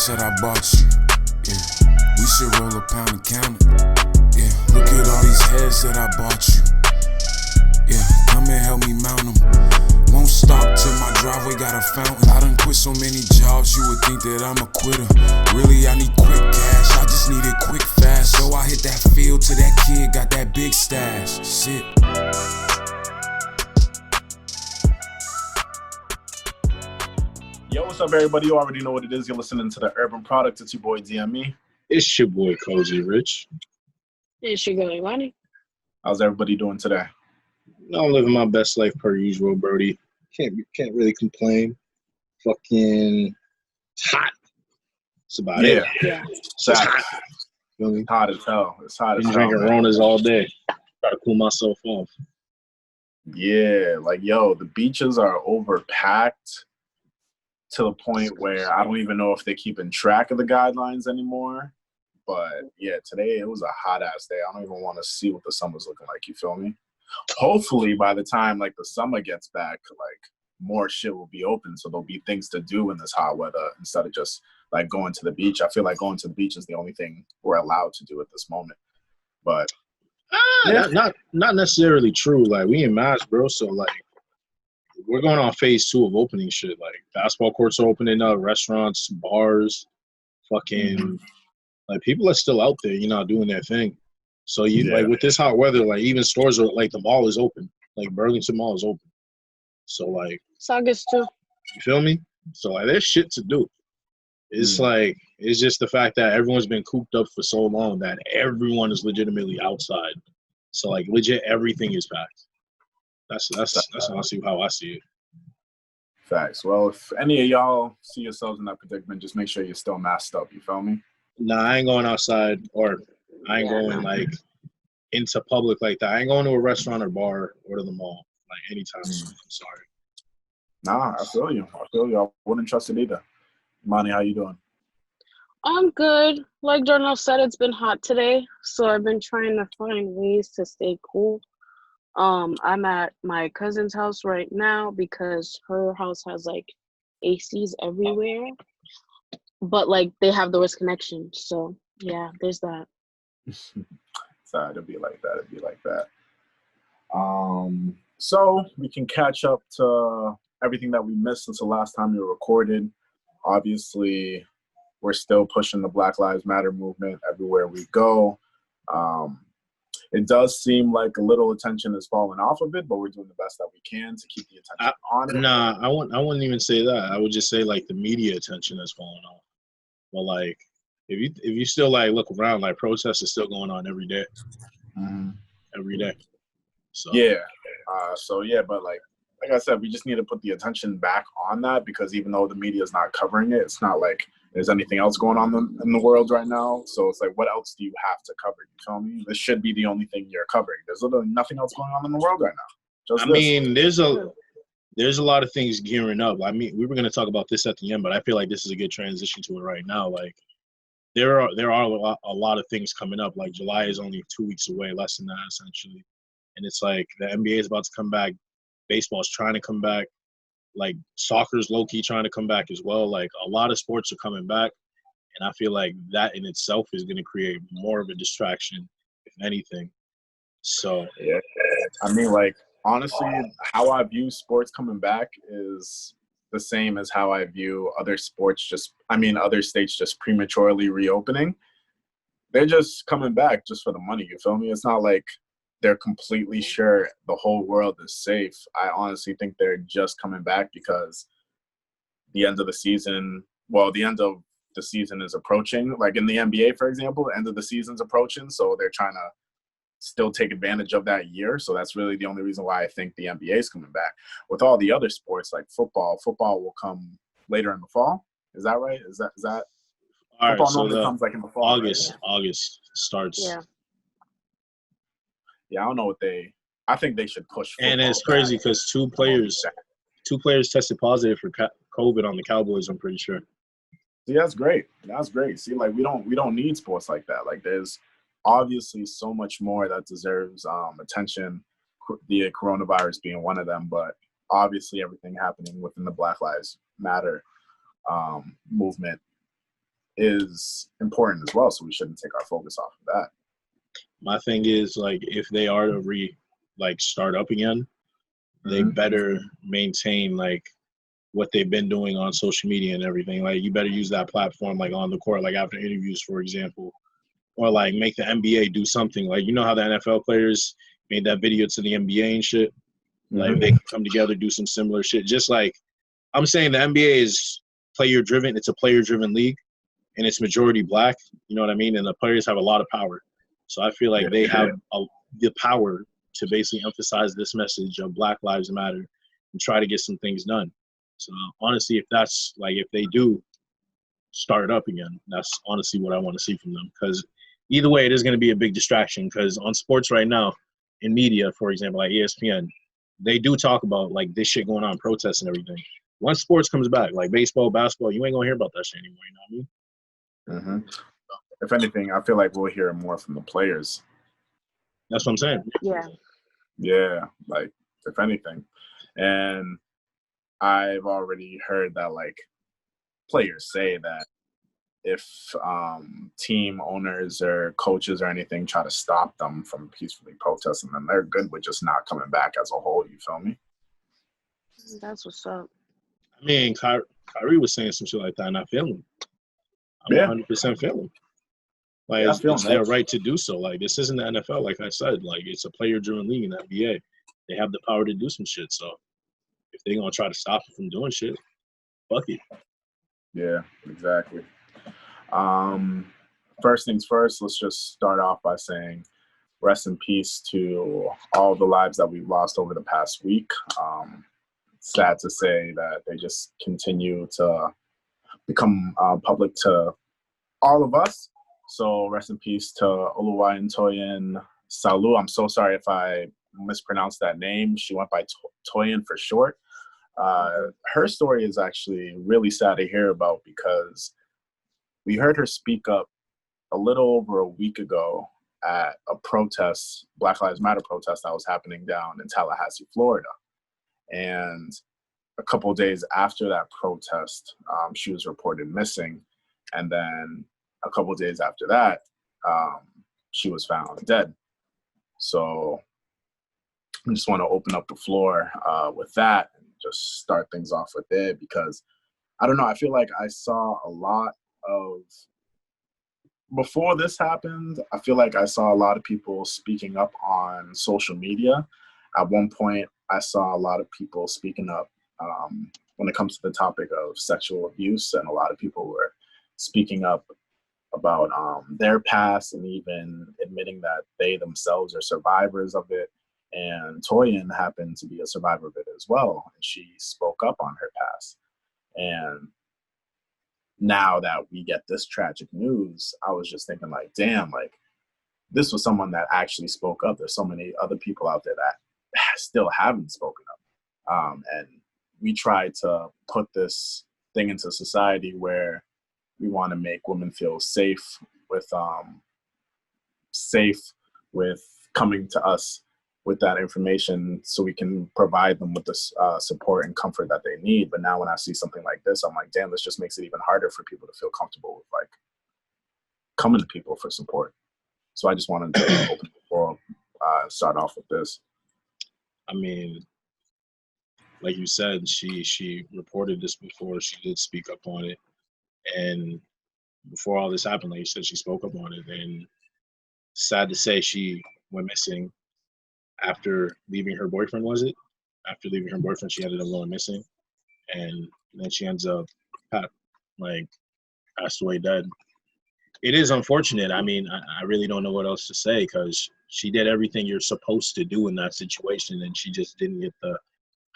said I bought you. Yeah, we should roll a pound and count it. Yeah, look at all these heads that I bought you. Yeah, come and help me mount them. Won't stop till my driveway got a fountain. I done quit so many jobs, you would think that I'm a quitter. Really, I need quick cash, I just need it quick fast. So I hit that field till that kid got that big stash. Shit. Yo, what's up, everybody? You already know what it is. You're listening to the Urban Product. It's your boy, DME. It's your boy, Cozy Rich. It's your girl, Lonnie. How's everybody doing today? I'm living my best life per usual, Brody. Can't really complain. Fucking hot. That's about it. Yeah. It's just hot. You know It's hot as hell. It's hot as Been hell. drinking Ronas all day. Gotta cool myself off. Yeah, like, yo, the beaches are overpacked to the point where I don't even know if they're keeping track of the guidelines anymore. But, yeah, today it was a hot-ass day. I don't even want to see what the summer's looking like, you feel me? Hopefully, by the time, like, the summer gets back, like, more shit will be open, so there'll be things to do in this hot weather instead of just, like, going to the beach. I feel like going to the beach is the only thing we're allowed to do at this moment. But, yeah. Not necessarily true. Like, we in Mass, bro, so, like, we're going on phase 2 of opening shit. Like, basketball courts are opening up, restaurants, bars, fucking, like, people are still out there, you know, doing their thing. So, like, with this hot weather, like, even stores are, like, the mall is open. Like, Burlington Mall is open. So, like, It's August too. you feel me? So, like, there's shit to do. It's like, it's just the fact that everyone's been cooped up for so long that everyone is legitimately outside. So, like, legit everything is packed. That's honestly how I see it. Facts. Well, if any of y'all see yourselves in that predicament, just make sure you're still masked up. You feel me? Nah, I ain't going outside, or I ain't going, like, into public like that. I ain't going to a restaurant or bar or to the mall, like, anytime soon. I'm sorry. Nah, I feel you. I wouldn't trust it either. Monty, how you doing? I'm good. Like Journal said, it's been hot today, so I've been trying to find ways to stay cool. I'm at my cousin's house right now because her house has like ACs everywhere, but like they have the worst connection. So yeah, there's that. Sorry, it'll be like that. So we can catch up to everything that we missed since the last time we recorded. Obviously, we're still pushing the Black Lives Matter movement everywhere we go. It does seem like a little attention has fallen off of it, but we're doing the best that we can to keep the attention on it. Nah, I wouldn't even say that. I would just say, like, the media attention has fallen off. But, like, if you still, like, look around, like, protests are still going on every day. Every day. So yeah. But like I said, we just need to put the attention back on that because even though the media is not covering it, it's not like there's anything else going on in the world right now. So it's like, what else do you have to cover? You feel me? This should be the only thing you're covering. There's literally nothing else going on in the world right now. I mean, there's a lot of things gearing up. I mean, we were going to talk about this at the end, but I feel like this is a good transition to it right now. Like, there are a lot of things coming up. Like, July is only 2 weeks away, less than that, essentially. And it's like the NBA is about to come back. Baseball's trying to come back. Like, soccer's low-key trying to come back as well. Like, a lot of sports are coming back. And I feel like that in itself is going to create more of a distraction, if anything. So, yeah. I mean, like, honestly, how I view sports coming back is the same as how I view other states just prematurely reopening. They're just coming back just for the money, you feel me? It's not like they're completely sure the whole world is safe. I honestly think they're just coming back because the end of the season is approaching. Like in the NBA, for example, the end of the season's approaching, so they're trying to still take advantage of that year. So that's really the only reason why I think the NBA is coming back. With all the other sports like football will come later in the fall. Is that right? Is that all football right, so normally comes like in the fall? August starts. Yeah. Yeah, I don't know I think they should push football. And it's crazy because two players tested positive for COVID on the Cowboys, I'm pretty sure. See, that's great. See, like, we don't need sports like that. Like, there's obviously so much more that deserves attention, the coronavirus being one of them, but obviously everything happening within the Black Lives Matter movement is important as well. So we shouldn't take our focus off of that. My thing is, like, if they are to start up again, they better maintain like what they've been doing on social media and everything. Like, you better use that platform like on the court, like after interviews, for example, or like make the NBA do something. Like, you know how the NFL players made that video to the NBA and shit. Like, they can come together, do some similar shit. Just like I'm saying, the NBA is player driven. It's a player driven league, and it's majority black. You know what I mean? And the players have a lot of power. So I feel like they have the power to basically emphasize this message of Black Lives Matter and try to get some things done. So honestly, if they do start it up again, that's honestly what I want to see from them. Because either way, it is going to be a big distraction. Because on sports right now, in media, for example, like ESPN, they do talk about like this shit going on, protests and everything. Once sports comes back, like baseball, basketball, you ain't gonna hear about that shit anymore. You know what I mean? If anything, I feel like we'll hear more from the players. That's what I'm saying. Yeah, like if anything. And I've already heard that like players say that if team owners or coaches or anything try to stop them from peacefully protesting, then they're good with just not coming back as a whole. You feel me? That's what's up. I mean, Kyrie was saying some shit like that, and I feel him. I'm 100% feel him. Like, it's their right to do so. Like, this isn't the NFL, like I said. Like, it's a player-driven league in the NBA. They have the power to do some shit. So, if they're going to try to stop them from doing shit, fuck it. Yeah, exactly. First things first, let's just start off by saying rest in peace to all the lives that we've lost over the past week. Sad to say that they just continue to become public to all of us. So rest in peace to Oluwatoyin Salau. I'm so sorry if I mispronounced that name. She went by Toyin for short. Her story is actually really sad to hear about because we heard her speak up a little over a week ago at a protest, Black Lives Matter protest that was happening down in Tallahassee, Florida. And a couple of days after that protest, she was reported missing. And then a couple of days after that, she was found dead. So I just want to open up the floor with that and just start things off with it because, I don't know, I feel like I saw a lot of, before this happened, I feel like I saw a lot of people speaking up on social media. At one point, I saw a lot of people speaking up when it comes to the topic of sexual abuse, and a lot of people were speaking up about their past and even admitting that they themselves are survivors of it. And Toyin happened to be a survivor of it as well, and she spoke up on her past. And now that we get this tragic news, I was just thinking like, damn, like this was someone that actually spoke up. There's so many other people out there that still haven't spoken up. And we try to put this thing into society where we want to make women feel safe with coming to us with that information so we can provide them with the support and comfort that they need. But now when I see something like this, I'm like, damn, this just makes it even harder for people to feel comfortable with like coming to people for support. So I just wanted to open the floor, start off with this. I mean, like you said, she reported this before. She did speak up on it. And before all this happened, like you said, she spoke up on it. And sad to say, she went missing after leaving her boyfriend, was it? After leaving her boyfriend, she ended up going missing. And then she ends up, passed away dead. It is unfortunate. I mean, I really don't know what else to say because she did everything you're supposed to do in that situation, and she just didn't get the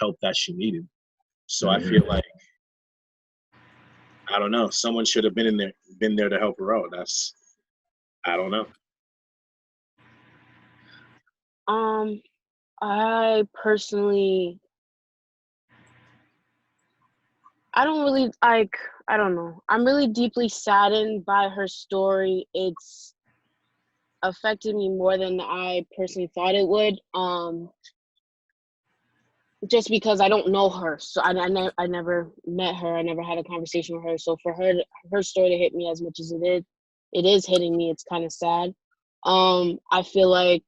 help that she needed. So I feel like, I don't know, someone should have been there to help her out. I don't know. I personally, I don't know. I'm really deeply saddened by her story. It's affected me more than I personally thought it would. just because I don't know her. So I never met her. I never had a conversation with her. So for her story to hit me as much as it is hitting me. It's kind of sad. I feel like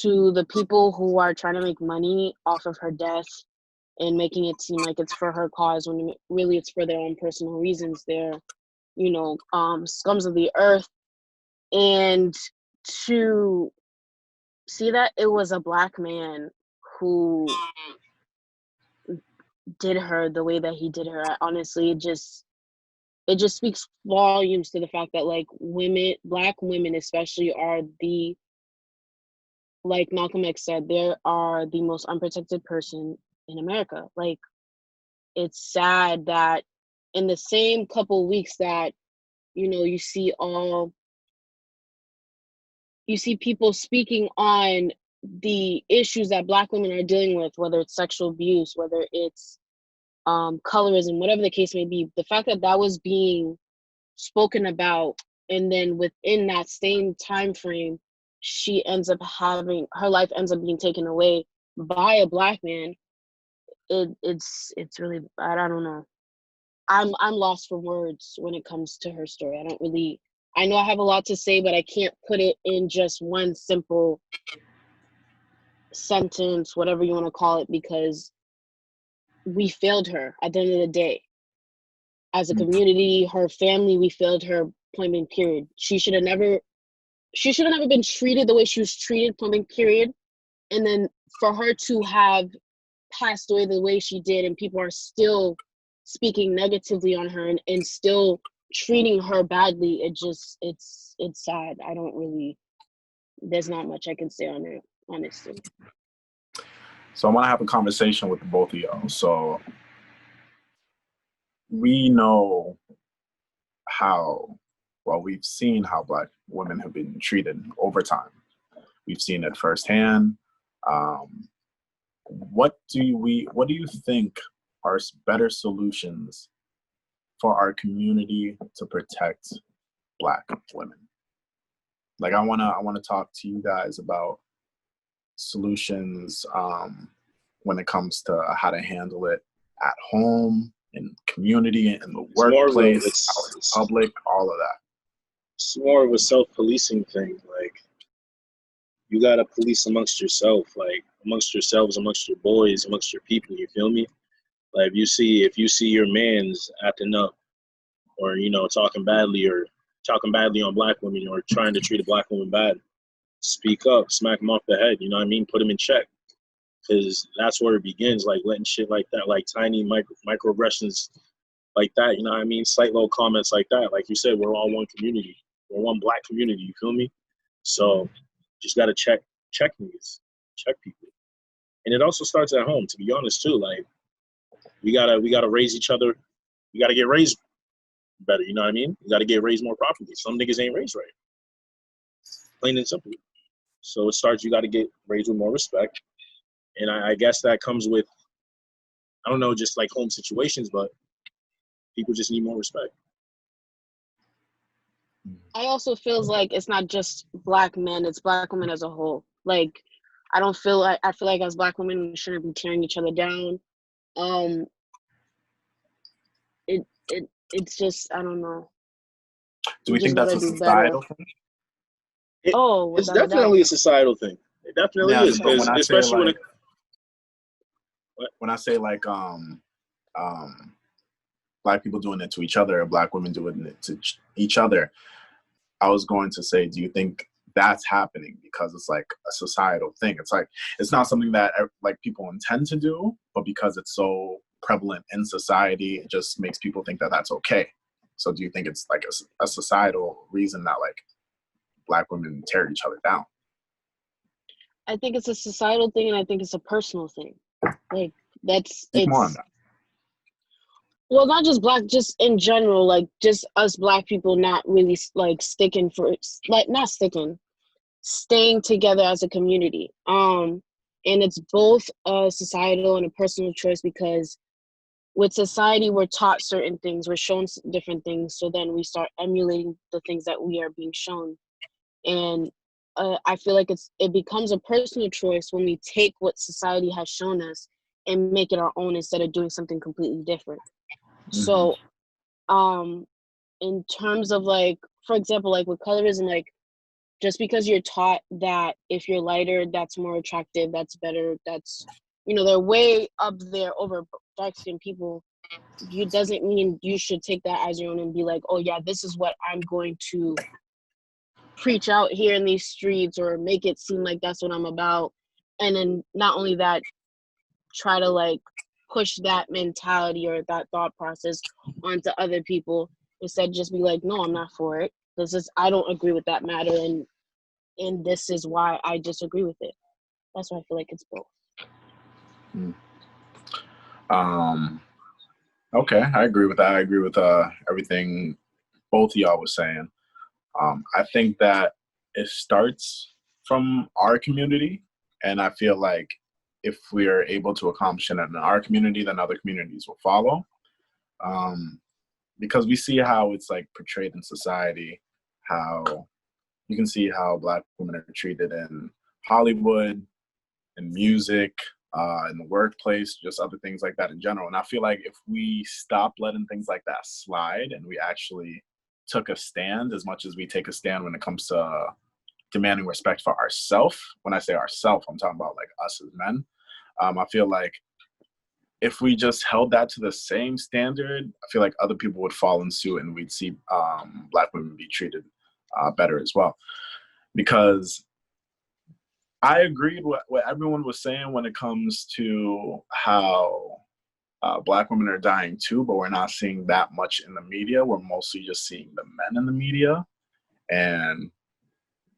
to the people who are trying to make money off of her death and making it seem like it's for her cause when really it's for their own personal reasons, they're, scums of the earth. And to see that it was a Black man who did her the way that he did her, honestly, it just speaks volumes to the fact that, like, Black women especially are like Malcolm X said, they are the most unprotected person in America. Like, it's sad that in the same couple weeks that, you see people speaking on the issues that Black women are dealing with, whether it's sexual abuse, whether it's colorism, whatever the case may be, the fact that that was being spoken about, and then within that same time frame, her life ends up being taken away by a Black man. It's really bad. I don't know. I'm lost for words when it comes to her story. I know I have a lot to say, but I can't put it in just one simple sentence, whatever you want to call it, because we failed her at the end of the day. As a community, her family, we failed her, point blank period. She should have never been treated the way she was treated, point blank period. And then for her to have passed away the way she did, and people are still speaking negatively on her and still treating her badly, it's sad. There's not much I can say on it, honestly. So I want to have a conversation with both of y'all. So we know we've seen how Black women have been treated over time. We've seen it firsthand. What do you think are better solutions for our community to protect Black women? Like, I wanna talk to you guys about solutions when it comes to how to handle it at home, in community, in the workplace, out in public, all of that. It's more of a self-policing thing. Like, you gotta police amongst yourself, like amongst yourselves, amongst your boys, amongst your people. You feel me? Like, if you see your man's acting up, or talking badly on Black women, or trying to treat a Black woman bad, speak up, smack him off the head. You know what I mean? Put him in check, because that's where it begins. Like, letting shit like that, like tiny microaggressions like that. You know what I mean? Slight little comments like that. Like you said, we're all one community. We're one Black community. You feel me? So just gotta check niggas, check people, and it also starts at home. To be honest, too, like we gotta raise each other. We gotta get raised better. You know what I mean? We gotta get raised more properly. Some niggas ain't raised right, plain and simple. So it starts. You gotta get raised with more respect, and I guess that comes with, I don't know, just like home situations, but people just need more respect. I also feels like it's not just Black men, it's Black women as a whole. Like, I feel like as Black women, we shouldn't be tearing each other down. It's just, I don't know. Do we think that's a societal thing? It's definitely a societal thing. It definitely is. But when I especially say, when I say like Black people doing it to each other, or Black women doing it to each other, I was going to say, do you think that's happening because it's like a societal thing? It's like, it's not something that like people intend to do, but because it's so prevalent in society, it just makes people think that that's okay. So do you think it's like a societal reason that like Black women tear each other down? I think it's a societal thing, and I think it's a personal thing. Like, Speak more on that. Well, not just Black, just in general, like just us Black people not really like staying together as a community. And it's both a societal and a personal choice, because with society, we're taught certain things, we're shown different things, so then we start emulating the things that we are being shown. And I feel like it becomes a personal choice when we take what society has shown us and make it our own instead of doing something completely different. So, in terms of like, for example, like with colorism, like just because you're taught that if you're lighter, that's more attractive, that's better, that's, they're way up there over dark skinned people. You doesn't mean you should take that as your own and be like, oh yeah, this is what I'm going to preach out here in these streets or make it seem like that's what I'm about. And then not only that, try to like push that mentality or that thought process onto other people instead just be like, no, I'm not for it. I don't agree with that matter, and this is why I disagree with it. That's why I feel like it's both. Okay, I agree with that. I agree with everything both of y'all was saying. I think that it starts from our community, and I feel like if we are able to accomplish it in our community, then other communities will follow. Because we see how it's like portrayed in society, how you can see how Black women are treated in Hollywood, in music, in the workplace, just other things like that in general. And I feel like if we stop letting things like that slide and we actually took a stand as much as we take a stand when it comes to demanding respect for ourselves. When I say ourselves, I'm talking about like us as men. I feel like if we just held that to the same standard, I feel like other people would fall in suit and we'd see Black women be treated better as well. Because I agreed with what everyone was saying when it comes to how Black women are dying too, but we're not seeing that much in the media. We're mostly just seeing the men in the media. And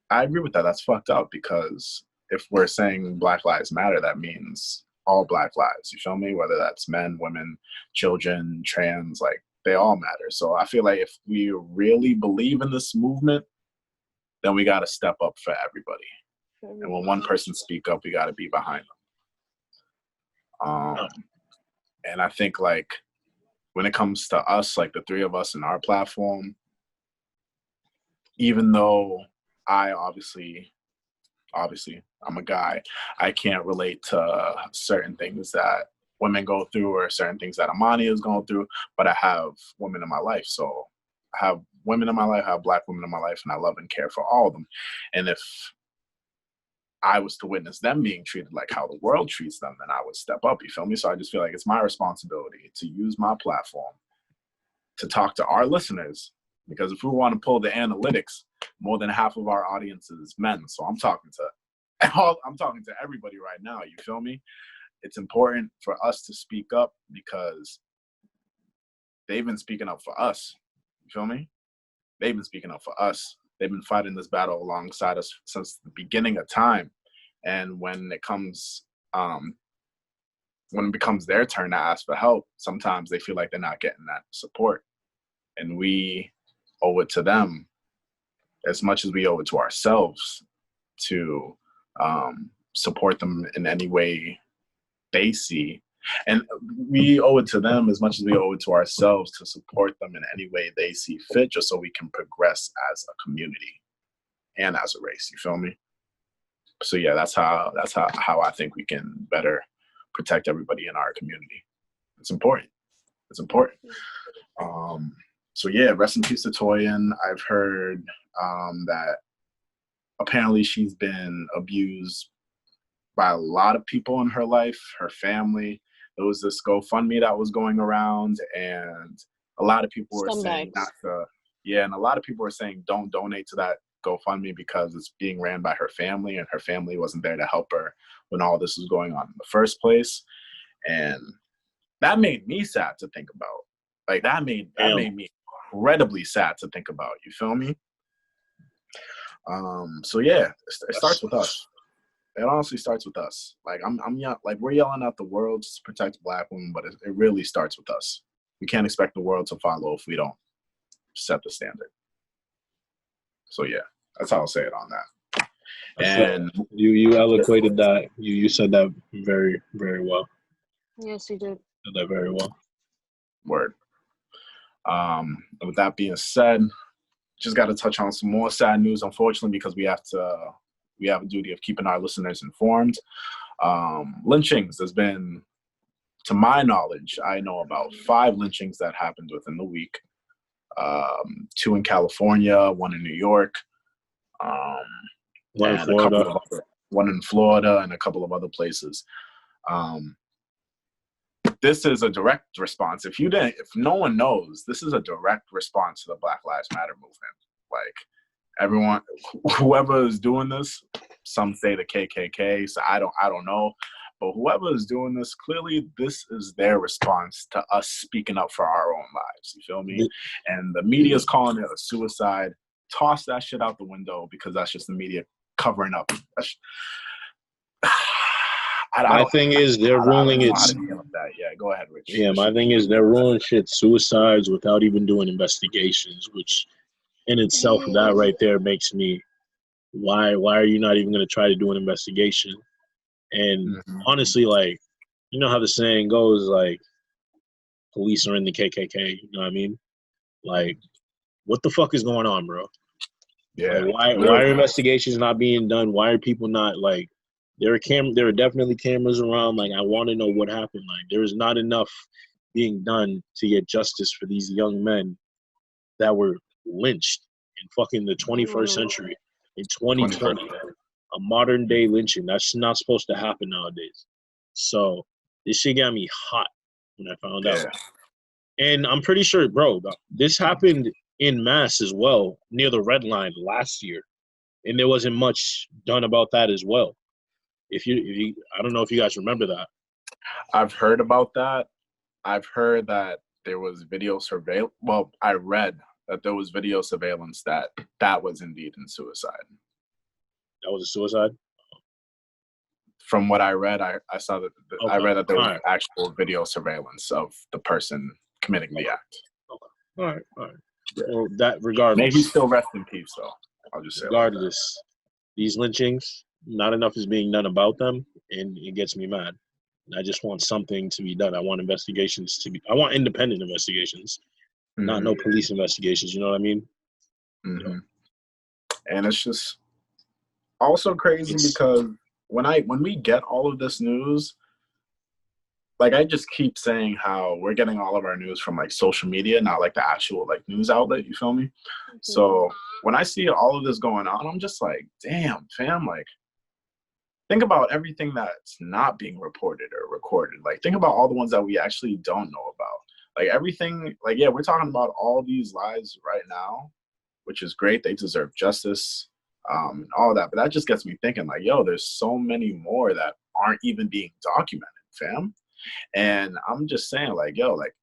I agree with that. That's fucked up because if we're saying Black Lives Matter, that means all Black lives. You feel me? Whether that's men, women, children, trans, like they all matter. So I feel like if we really believe in this movement, then we got to step up for everybody. And when one person speak up, we got to be behind them. And I think like when it comes to us, like the three of us in our platform, even though I obviously I'm a guy, I can't relate to certain things that women go through or certain things that Amani is going through, but I have women in my life. So I have women in my life, I have Black women in my life, and I love and care for all of them. And if I was to witness them being treated like how the world treats them, then I would step up, you feel me? So I just feel like it's my responsibility to use my platform to talk to our listeners, because if we want to pull the analytics, more than half of our audience is men. So I'm talking to everybody right now, you feel me? It's important for us to speak up because they've been speaking up for us, you feel me? They've been speaking up for us. They've been fighting this battle alongside us since the beginning of time. And when it becomes their turn to ask for help, sometimes they feel like they're not getting that support. And we owe it to them as much as we owe it to ourselves to support them in any way they see. And we owe it to them as much as we owe it to ourselves to support them in any way they see fit, just so we can progress as a community and as a race, you feel me? So yeah, that's how I think we can better protect everybody in our community. It's important. So yeah, rest in peace to Toyin. I've heard that apparently she's been abused by a lot of people in her life, her family. There was this GoFundMe that was going around, and a lot of people were saying not to. Yeah, and a lot of people were saying don't donate to that GoFundMe because it's being ran by her family, and her family wasn't there to help her when all this was going on in the first place. And that made me sad to think about. Like that made me incredibly sad to think about. You feel me? So yeah, it starts with us. It honestly starts with us. Like like we're yelling at the world to protect Black women, but it really starts with us. We can't expect the world to follow if we don't set the standard. So yeah, that's how I'll say it on that. And you eloquated that. You said that very, very well. Yes, you did. Said that very well. Word. With that being said, just got to touch on some more sad news, unfortunately, because we have to We have a duty of keeping our listeners informed. Lynchings, there's been, to my knowledge, I know about 5 lynchings that happened within the week. 2 in California, 1 in New York, One in and Florida. 1 in Florida, and a couple of other places. This is a direct response. If no one knows, this is a direct response to the Black Lives Matter movement. Like, everyone, whoever is doing this, some say the KKK, so I don't know. But whoever is doing this, clearly this is their response to us speaking up for our own lives. You feel me? And the media is calling it a suicide. Toss that shit out the window, because that's just the media covering up. My thing is they're ruling it. Yeah, go ahead, Rich. Yeah, my thing is they're ruling shit suicides without even doing investigations, which in itself, that right there makes me, why are you not even going to try to do an investigation? And honestly, like, you know how the saying goes, like, police are in the KKK, you know what I mean? Like, what the fuck is going on, bro? Yeah. Like, why are investigations not being done? Why are people not, like, there are definitely cameras around. Like, I want to know what happened. Like, there is not enough being done to get justice for these young men that were lynched in fucking the 21st century, in 2020. A modern day lynching. That's not supposed to happen nowadays. So this shit got me hot when I found out. And I'm pretty sure, bro, this happened in mass as well, near the Red Line last year. And there wasn't much done about that as well. If you I don't know if you guys remember that. I've heard about that. I've heard that there was video surveillance. Well, I read that there was video surveillance that was indeed in suicide. That was a suicide? From what I read, I saw that Okay. I read that there was actual video surveillance of the person committing the act. Okay. All right. Yeah. Well, that regardless. Maybe still rest in peace, though. I'll just say. Regardless, these lynchings, not enough is being done about them, and it gets me mad. I just want something to be done. I want investigations to be. I want independent investigations, not no police investigations. You know what I mean? Mm-hmm. And it's just also crazy because when we get all of this news, like, I just keep saying how we're getting all of our news from, like, social media, not like the actual, like, news outlet. You feel me? Mm-hmm. So when I see all of this going on, I'm just like, damn, fam, like, think about everything that's not being reported or recorded. Like, think about all the ones that we actually don't know about. Like, everything, like, yeah, we're talking about all these lives right now, which is great. They deserve justice, and all that. But that just gets me thinking, like, yo, there's so many more that aren't even being documented, fam. And I'm just saying, like, yo, like,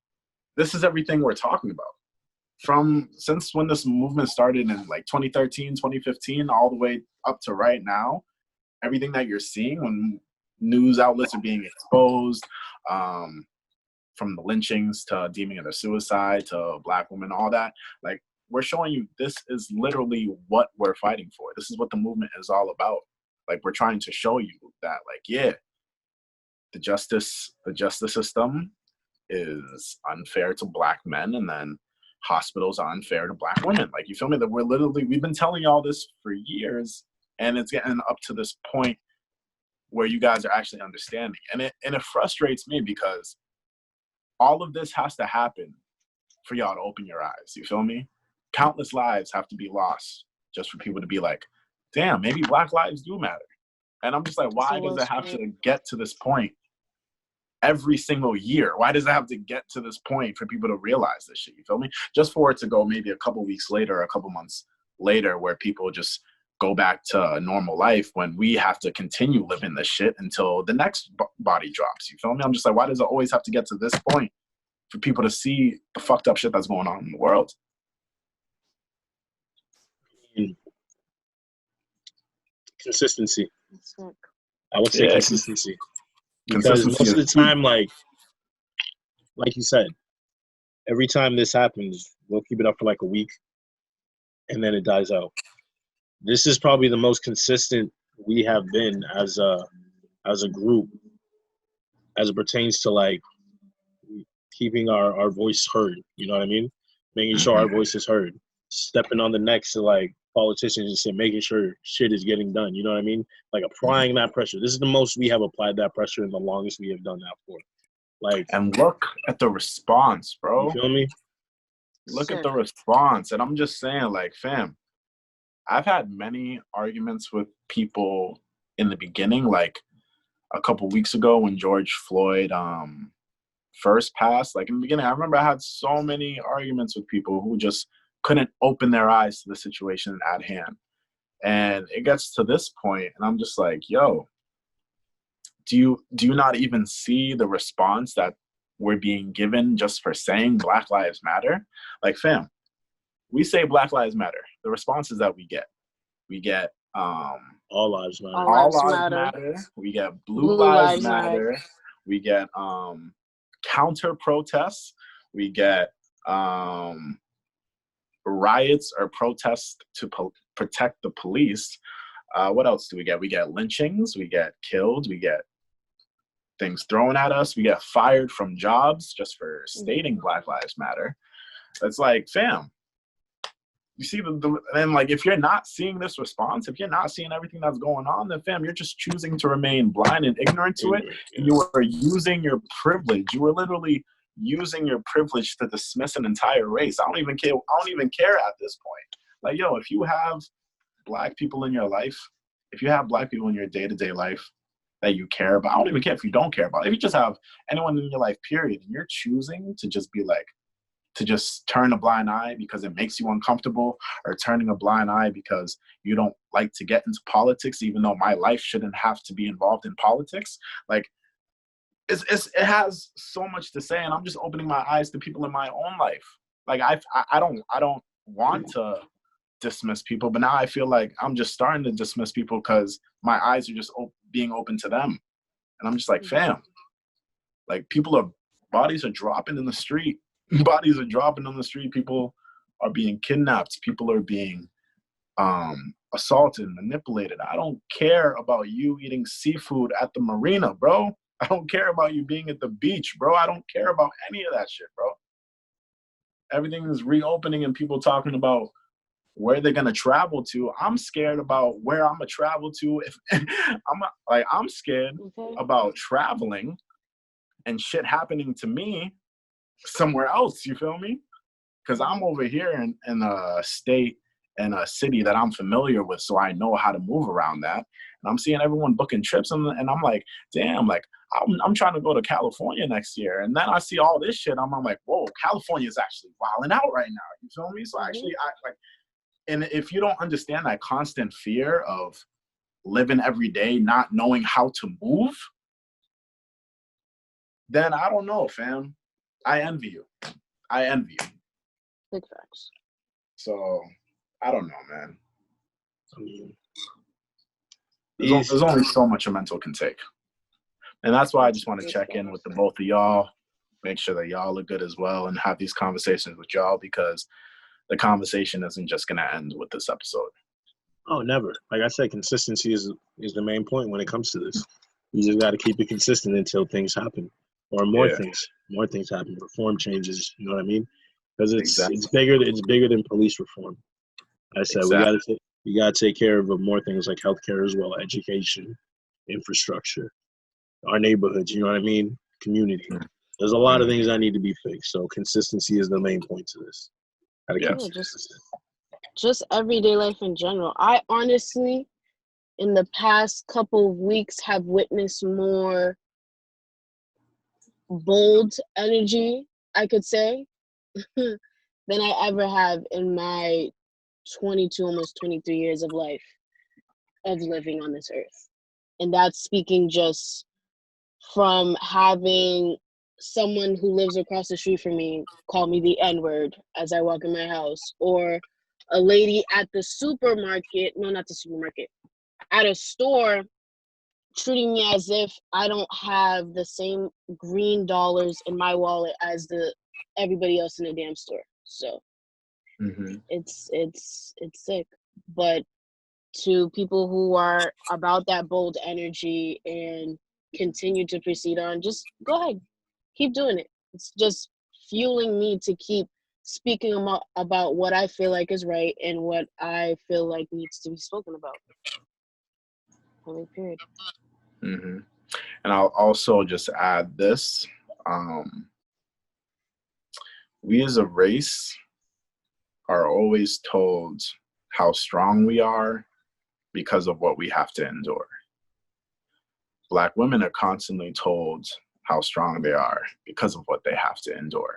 this is everything we're talking about. Since when this movement started in, like, 2013, 2015, all the way up to right now, everything that you're seeing when news outlets are being exposed, from the lynchings to deeming it a suicide to Black women, all that, like, we're showing you this is literally what we're fighting for. This is what the movement is all about. Like, we're trying to show you that, like, yeah, the justice system is unfair to Black men, and then hospitals are unfair to Black women. Like, you feel me? That we've been telling you all this for years, and it's getting up to this point where you guys are actually understanding. And it frustrates me because all of this has to happen for y'all to open your eyes. You feel me? Countless lives have to be lost just for people to be like, damn, maybe Black lives do matter. And I'm just like, why does it have to get to this point every single year? Why does it have to get to this point for people to realize this shit? You feel me? Just for it to go maybe a couple weeks later, a couple months later, where people just go back to normal life, when we have to continue living this shit until the next body drops. You feel me? I'm just like, why does it always have to get to this point for people to see the fucked up shit that's going on in the world? Consistency. I would say consistency. Because consistency most of the time, like you said, every time this happens, we'll keep it up for like a week, and then it dies out. This is probably the most consistent we have been as a group, as it pertains to, like, keeping our voice heard. You know what I mean? Making sure our voice is heard. Stepping on the necks of, like, politicians and shit, making sure shit is getting done. You know what I mean? Like applying that pressure. This is the most we have applied that pressure and the longest we have done that for. Like, And look at the response, you bro. feel me? Look at Sick. the response. And I'm just saying, like, fam, I've had many arguments with people in the beginning, like a couple weeks ago when George Floyd first passed. Like in the beginning, I remember I had so many arguments with people who just couldn't open their eyes to the situation at hand. And it gets to this point, and I'm just like, yo, do you not even see the response that we're being given just for saying Black Lives Matter? Like, fam, we say Black Lives Matter. The responses that we get All lives matter. All Lives Matter. We get Blue Lives Matter. We get counter protests. We get riots or protests to protect the police. What else do we get? We get lynchings. We get killed. We get things thrown at us. We get fired from jobs just for stating Black Lives Matter. It's like, fam, you see and like, if you're not seeing this response, if you're not seeing everything that's going on, then fam, you're just choosing to remain blind and ignorant to it. And you are using your privilege. You were literally using your privilege to dismiss an entire race. I don't even care at this point. Like, yo, if you have Black people in your life, if you have Black people in your day-to-day life that you care about, I don't even care if you don't care about it. If you just have anyone in your life, period, and you're choosing to just be like, to just turn a blind eye because it makes you uncomfortable, or turning a blind eye because you don't like to get into politics, even though my life shouldn't have to be involved in politics. Like, it has so much to say, and I'm just opening my eyes to people in my own life. Like, I don't want to dismiss people, but now I feel like I'm just starting to dismiss people because my eyes are just being open to them. And I'm just like, fam, like, bodies are dropping in the street. Bodies are dropping on the street. People are being kidnapped. People are being assaulted, manipulated. I don't care about you eating seafood at the marina, bro. I don't care about you being at the beach, bro. I don't care about any of that shit, bro. Everything is reopening and people talking about where they're gonna travel to. I'm scared about where I'm gonna travel to. If I'm scared about traveling and shit happening to me somewhere else. You feel me? Because I'm over here in a state and a city that I'm familiar with, so I know how to move around that. And I'm seeing everyone booking trips, and I'm like, damn, like I'm trying to go to California next year, and then I see all this shit. I'm like, whoa, California is actually wilding out right now. You feel me? So actually, and if you don't understand that constant fear of living every day, not knowing how to move, then I don't know, fam. I envy you. Big facts. So I don't know, man. I mean, there's only so much a mental can take. And that's why I just want to check in with the both of y'all, make sure that y'all are good as well, and have these conversations with y'all, because the conversation isn't just going to end with this episode. Oh, never. Like I said, consistency is the main point when it comes to this. You just got to keep it consistent until things happen, or more things happen, reform changes. You know what I mean? Because it's bigger than police reform. I said we got to take care of more things like healthcare as well, education, infrastructure, our neighborhoods. You know what I mean? Community. There's a lot of things that need to be fixed. So consistency is the main point to this. Just everyday life in general. I honestly, in the past couple of weeks, have witnessed more bold energy, I could say, than I ever have in my 22, almost 23 years of life, of living on this earth. And that's speaking just from having someone who lives across the street from me call me the N-word as I walk in my house, or a lady at the at a store treating me as if I don't have the same green dollars in my wallet as everybody else in the damn store. So it's sick. But to people who are about that bold energy and continue to proceed on, just go ahead, keep doing it. It's just fueling me to keep speaking about what I feel like is right and what I feel like needs to be spoken about. Only period. Mm-hmm. And I'll also just add this. We as a race are always told how strong we are because of what we have to endure. Black women are constantly told how strong they are because of what they have to endure.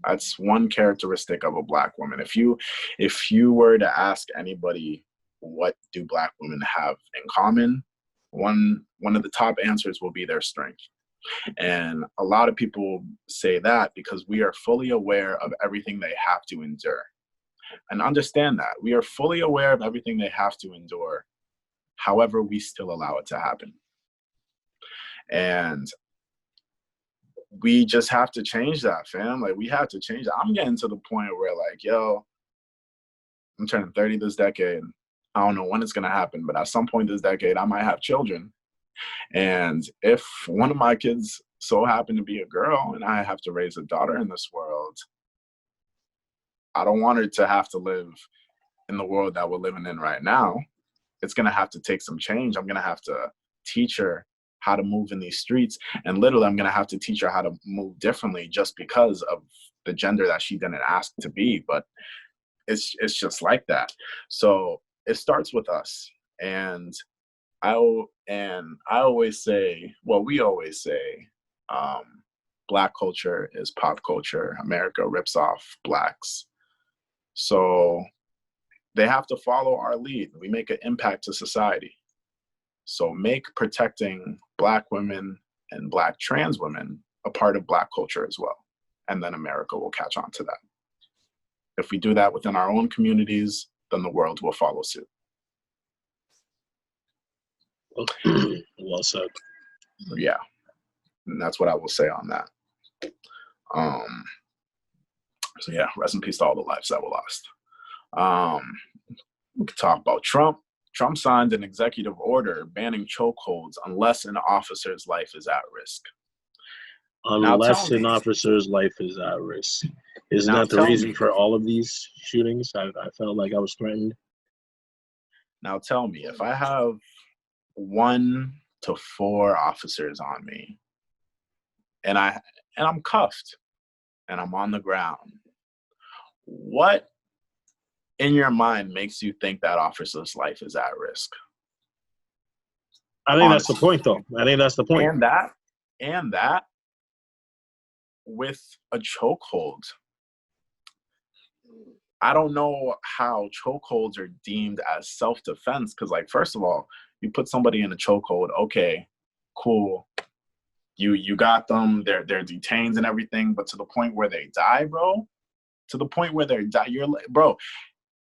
That's one characteristic of a Black woman. If you were to ask anybody, what do Black women have in common, one of the top answers will be their strength. And a lot of people say that because we are fully aware of everything they have to endure. And understand that. We are fully aware of everything they have to endure. However, we still allow it to happen. And we just have to change that, fam. Like, we have to change that. I'm getting to the point where, like, yo, I'm turning 30 this decade. I don't know when it's going to happen, but at some point this decade, I might have children. And if one of my kids so happen to be a girl and I have to raise a daughter in this world, I don't want her to have to live in the world that we're living in right now. It's going to have to take some change. I'm going to have to teach her how to move in these streets. And literally, I'm going to have to teach her how to move differently just because of the gender that she didn't ask to be. But it's just like that. So it starts with us. And I always say, well, we always say, Black culture is pop culture. America rips off Blacks. So they have to follow our lead. We make an impact to society. So make protecting Black women and Black trans women a part of Black culture as well. And then America will catch on to that. If we do that within our own communities, then the world will follow suit. Well said. Yeah. And that's what I will say on that. So yeah, rest in peace to all the lives that were lost. We could talk about Trump. Trump signed an executive order banning chokeholds unless an officer's life is at risk. Unless an officer's life is at risk. Isn't that the reason for all of these shootings? I felt like I was threatened. Now tell me, if I have 1 to 4 officers on me and I'm cuffed and I'm on the ground, what in your mind makes you think that officer's life is at risk? I think that's the point, though. I think that's the point. And that with a chokehold. I don't know how chokeholds are deemed as self-defense, because, like, first of all, you put somebody in a chokehold, okay, cool. You got them, they're detained and everything, but to the point where they die, bro,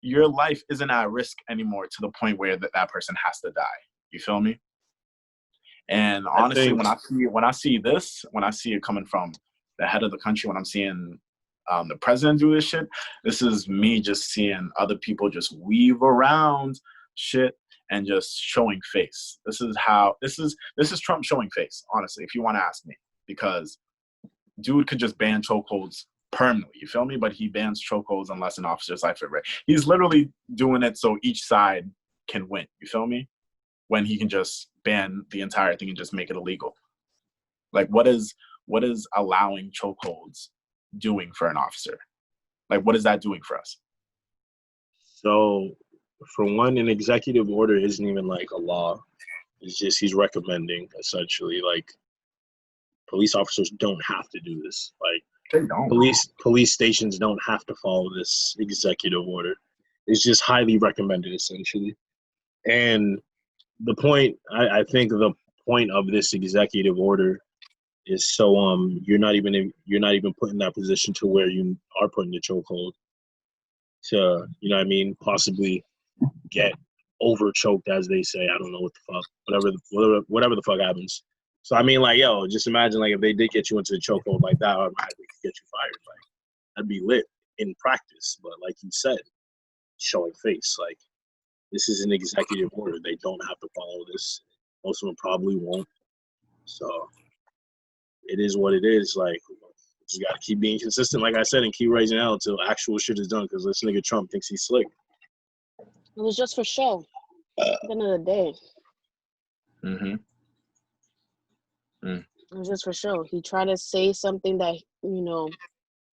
your life isn't at risk anymore to the point where that person has to die. You feel me? And honestly, when I see it coming from the head of the country, when I'm seeing the president do this shit, this is me just seeing other people just weave around shit and just showing face. This is Trump showing face, honestly, if you want to ask me, because dude could just ban chokeholds permanently, you feel me? But he bans chokeholds unless an officer's life is at risk. He's literally doing it so each side can win, you feel me? When he can just ban the entire thing and just make it illegal. Like, what is allowing chokeholds doing for an officer? Like, what is that doing for us? So, for one, an executive order isn't even like a law. It's just he's recommending, essentially, like, police officers don't have to do this. Like, they don't. Police stations don't have to follow this executive order. It's just highly recommended, essentially. And the point, I think the point of this executive order is so you're not even put in that position to where you are put in the chokehold to, you know what I mean, possibly get over choked, as they say. I don't know what the fuck, whatever the fuck happens. So I mean, like, yo, just imagine, like, if they did get you into the chokehold like that, automatically could get you fired. Like, that'd be lit in practice. But like you said, showing face, like, this is an executive order. They don't have to follow this. Most of them probably won't. So it is what it is. Like, Just gotta keep being consistent, like I said, and keep raising hell until actual shit is done. Because this nigga Trump thinks he's slick. It was just for show. At the end of the day. Mm-hmm. It was just for show. He tried to say something that,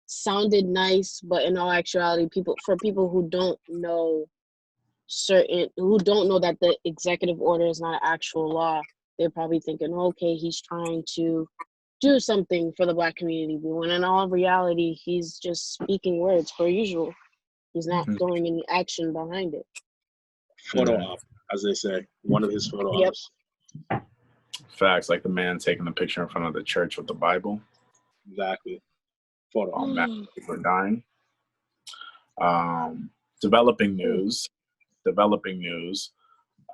sounded nice, but in all actuality, people who don't know that the executive order is not an actual law, they're probably thinking, okay, he's trying to do something for the Black community. But when in all reality, he's just speaking words per usual. He's not throwing any action behind it. Photo op, as they say. One of his photo ops. Facts, like the man taking the picture in front of the church with the Bible. Exactly. Photo op. People are dying. Developing news.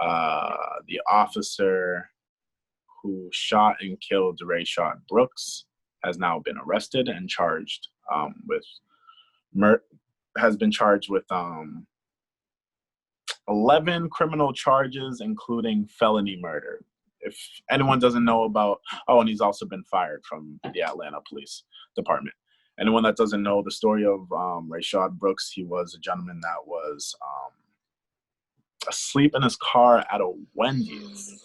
The officer who shot and killed Rayshard Brooks has now been arrested and charged with 11 criminal charges, including felony murder. If anyone doesn't know about, and he's also been fired from the Atlanta Police Department. Anyone that doesn't know the story of Rayshard Brooks, he was a gentleman that was asleep in his car at a Wendy's.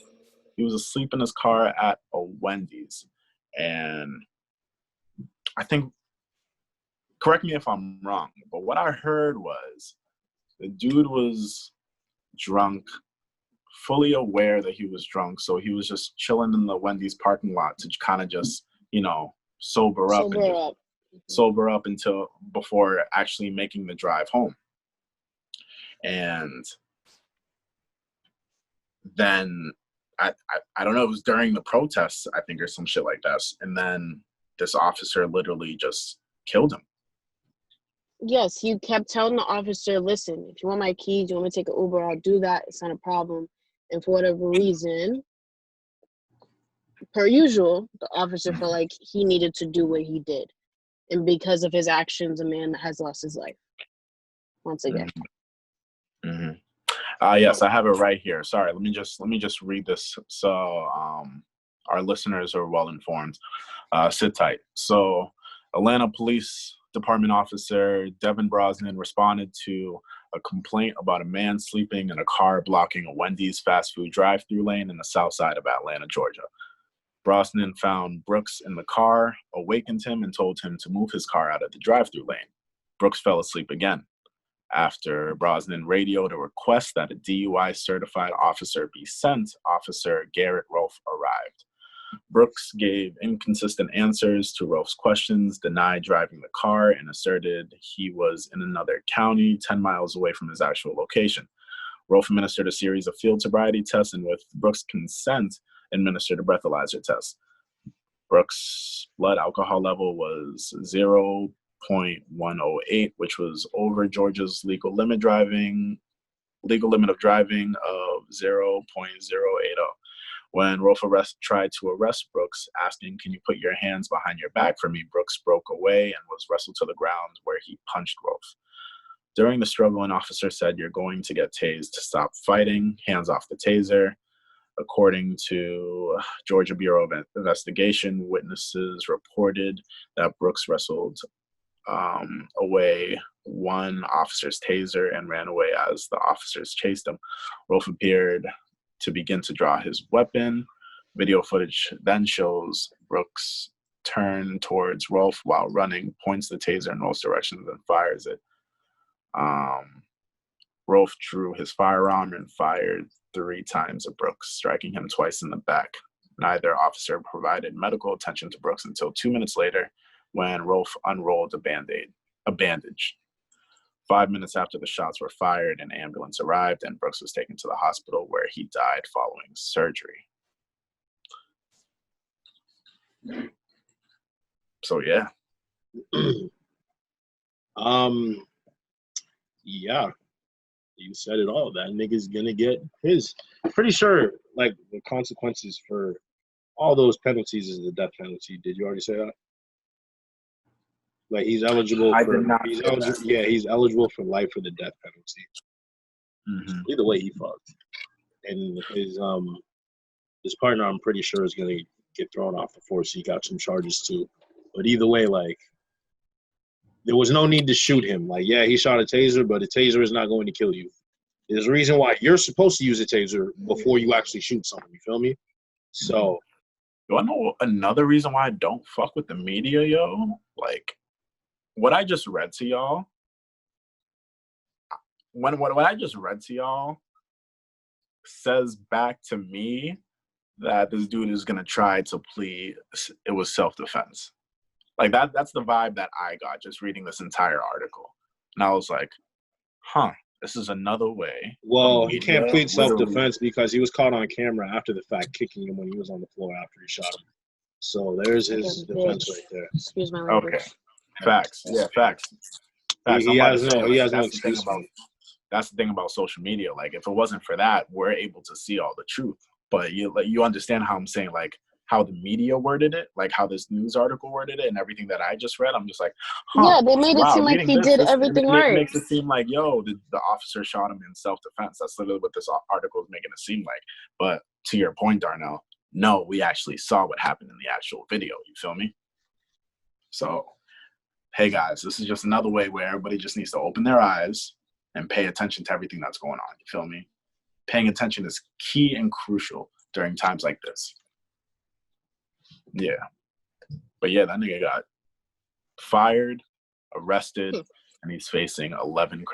He was asleep in his car at a Wendy's. And I think, correct me if I'm wrong, but what I heard was the dude was drunk, fully aware that he was drunk. So he was just chilling in the Wendy's parking lot to kind of just, sober up until before actually making the drive home. And then I don't know, it was during the protests, I think, or some shit like that. And then this officer literally just killed him. Yes, he kept telling the officer, listen, if you want my keys, you want me to take an Uber, I'll do that. It's not a problem. And for whatever reason, per usual, the officer felt like he needed to do what he did. And because of his actions, a man has lost his life. Once again. Mm-hmm. Yes, I have it right here. Sorry, let me just read this so our listeners are well informed. Sit tight. So, Atlanta Police Department officer Devin Brosnan responded to a complaint about a man sleeping in a car blocking a Wendy's fast food drive-through lane in the south side of Atlanta, Georgia. Brosnan found Brooks in the car, awakened him, and told him to move his car out of the drive-through lane. Brooks fell asleep again. After Brosnan radioed a request that a DUI-certified officer be sent, Officer Garrett Rolfe arrived. Brooks gave inconsistent answers to Rolfe's questions, denied driving the car, and asserted he was in another county 10 miles away from his actual location. Rolfe administered a series of field sobriety tests and, with Brooks' consent, administered a breathalyzer test. Brooks' blood alcohol level was 0.108, which was over Georgia's legal limit of driving of 0.080. When Rolfe tried to arrest Brooks, asking, "Can you put your hands behind your back for me?" Brooks broke away and was wrestled to the ground, where he punched Rolfe. During the struggle, an officer said, "You're going to get tased. Stop fighting. Hands off the taser." According to Georgia Bureau of Investigation, witnesses reported that Brooks wrestled away one officer's taser and ran away as the officers chased him. Rolfe appeared to begin to draw his weapon. Video footage then shows Brooks turn towards Rolfe while running, points the taser in most directions, and fires it. Rolfe drew his firearm and fired 3 times at Brooks, striking him twice in the back. Neither officer provided medical attention to Brooks until 2 minutes later, when Rolfe unrolled a bandage. 5 minutes after the shots were fired, an ambulance arrived and Brooks was taken to the hospital, where he died following surgery. So yeah. Yeah, you said it all. That nigga's gonna get his. Pretty sure, like, the consequences for all those penalties is the death penalty. Did you already say that? Like, he's eligible I for. did not He's say eligible. that. Yeah, he's eligible for life for the death penalty. Mm-hmm. Either way, he fucked. And his partner, I'm pretty sure, is gonna get thrown off the force. He got some charges too. But either way, like, there was no need to shoot him. Like, yeah, he shot a taser, but a taser is not going to kill you. There's a reason why you're supposed to use a taser before you actually shoot someone. You feel me? So, you wanna know another reason why I don't fuck with the media, yo? Like, what I just read to y'all. When what I just read to y'all says back to me that this dude is gonna try to plead it was self-defense. Like that's the vibe that I got just reading this entire article. And I was like, huh, this is another way. well, he can't plead self-defense because he was caught on camera after the fact kicking him when he was on the floor after he shot him. So there's his defense right there. Excuse my language. Okay. Facts. Yeah, facts. He has no excuse. That's the thing about social media. Like, if it wasn't for that, we're able to see all the truth. But you understand how I'm saying, like, how the media worded it, like how this news article worded it, and everything that I just read. I'm just like, huh, yeah, they made it seem like he did everything right. Makes it seem like, yo, the officer shot him in self-defense. That's literally what this article is making it seem like. But to your point, Darnell, no, we actually saw what happened in the actual video. You feel me? So, hey guys, this is just another way where everybody just needs to open their eyes and pay attention to everything that's going on. You feel me? Paying attention is key and crucial during times like this. Yeah. But yeah, that nigga got fired, arrested, and he's facing 11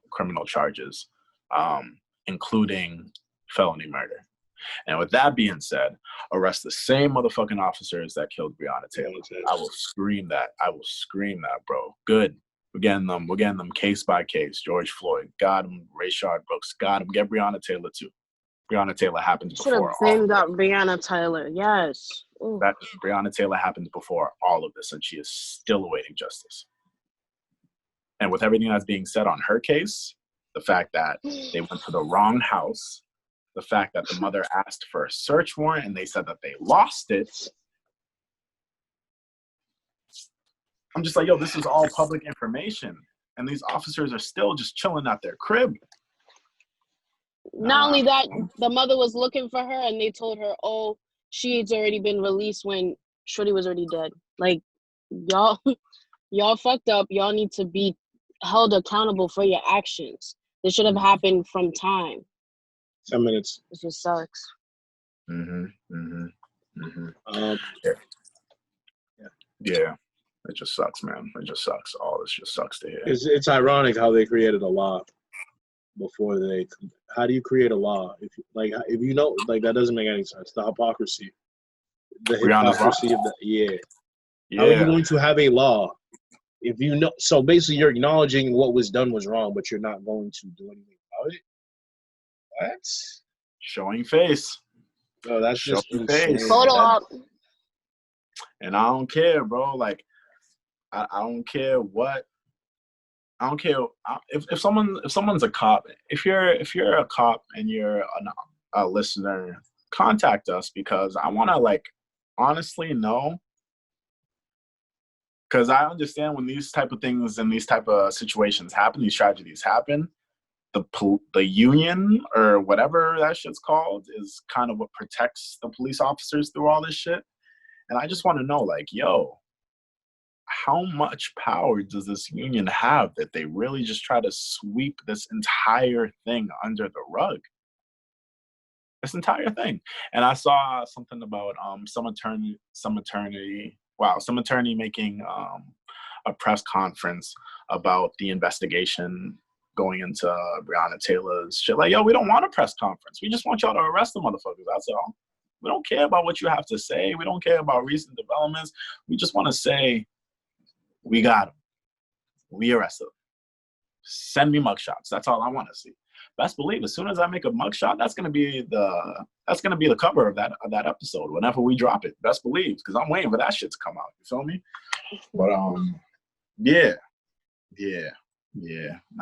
criminal charges, including felony murder. And with that being said, arrest the same motherfucking officers that killed Breonna Taylor. I will scream that. Bro. Good. We're getting them case by case. George Floyd, got him. Rayshard Brooks, got him. Get Breonna Taylor too. Breonna Taylor happened before. Should have got Breonna Taylor. Yes. Ooh. That Breonna Taylor happened before all of this, and she is still awaiting justice. And with everything that's being said on her case, the fact that they went to the wrong house, the fact that the mother asked for a search warrant and they said that they lost it. I'm just like, yo, this is all public information. And these officers are still just chilling at their crib. Not only that, the mother was looking for her and they told her, oh, she's already been released when Shorty was already dead. Like, y'all fucked up. Y'all need to be held accountable for your actions. This should have happened from time. 10 minutes. This just sucks. Yeah. It just sucks, man. It just sucks. All this just sucks to hear. It's ironic how they created a law before they. How do you create a law if you know, like, that doesn't make any sense? The hypocrisy, of the yeah. How are you going to have a law if you know? So basically, you're acknowledging what was done was wrong, but you're not going to do anything about it. What? Showing face. Oh, that's just face. Photo op. And I don't care, bro. Like, I don't care what. I don't care if someone's a cop. If you're a cop and you're a listener, contact us because I want to, like, honestly know. Because I understand when these type of things and these type of situations happen, these tragedies happen, the union or whatever that shit's called is kind of what protects the police officers through all this shit. And I just want to know, like, yo, how much power does this union have that they really just try to sweep this entire thing under the rug? This entire thing. And I saw something about some attorney making a press conference about the investigation going into Breonna Taylor's shit. Like, yo, we don't want a press conference. We just want y'all to arrest the motherfuckers. That's all. We don't care about what you have to say. We don't care about recent developments. We just want to say, we got him. We arrested him. Send me mugshots. That's all I want to see. Best believe, as soon as I make a mugshot, that's gonna be the cover of that episode whenever we drop it. Best believe, because I'm waiting for that shit to come out. You feel me? But yeah.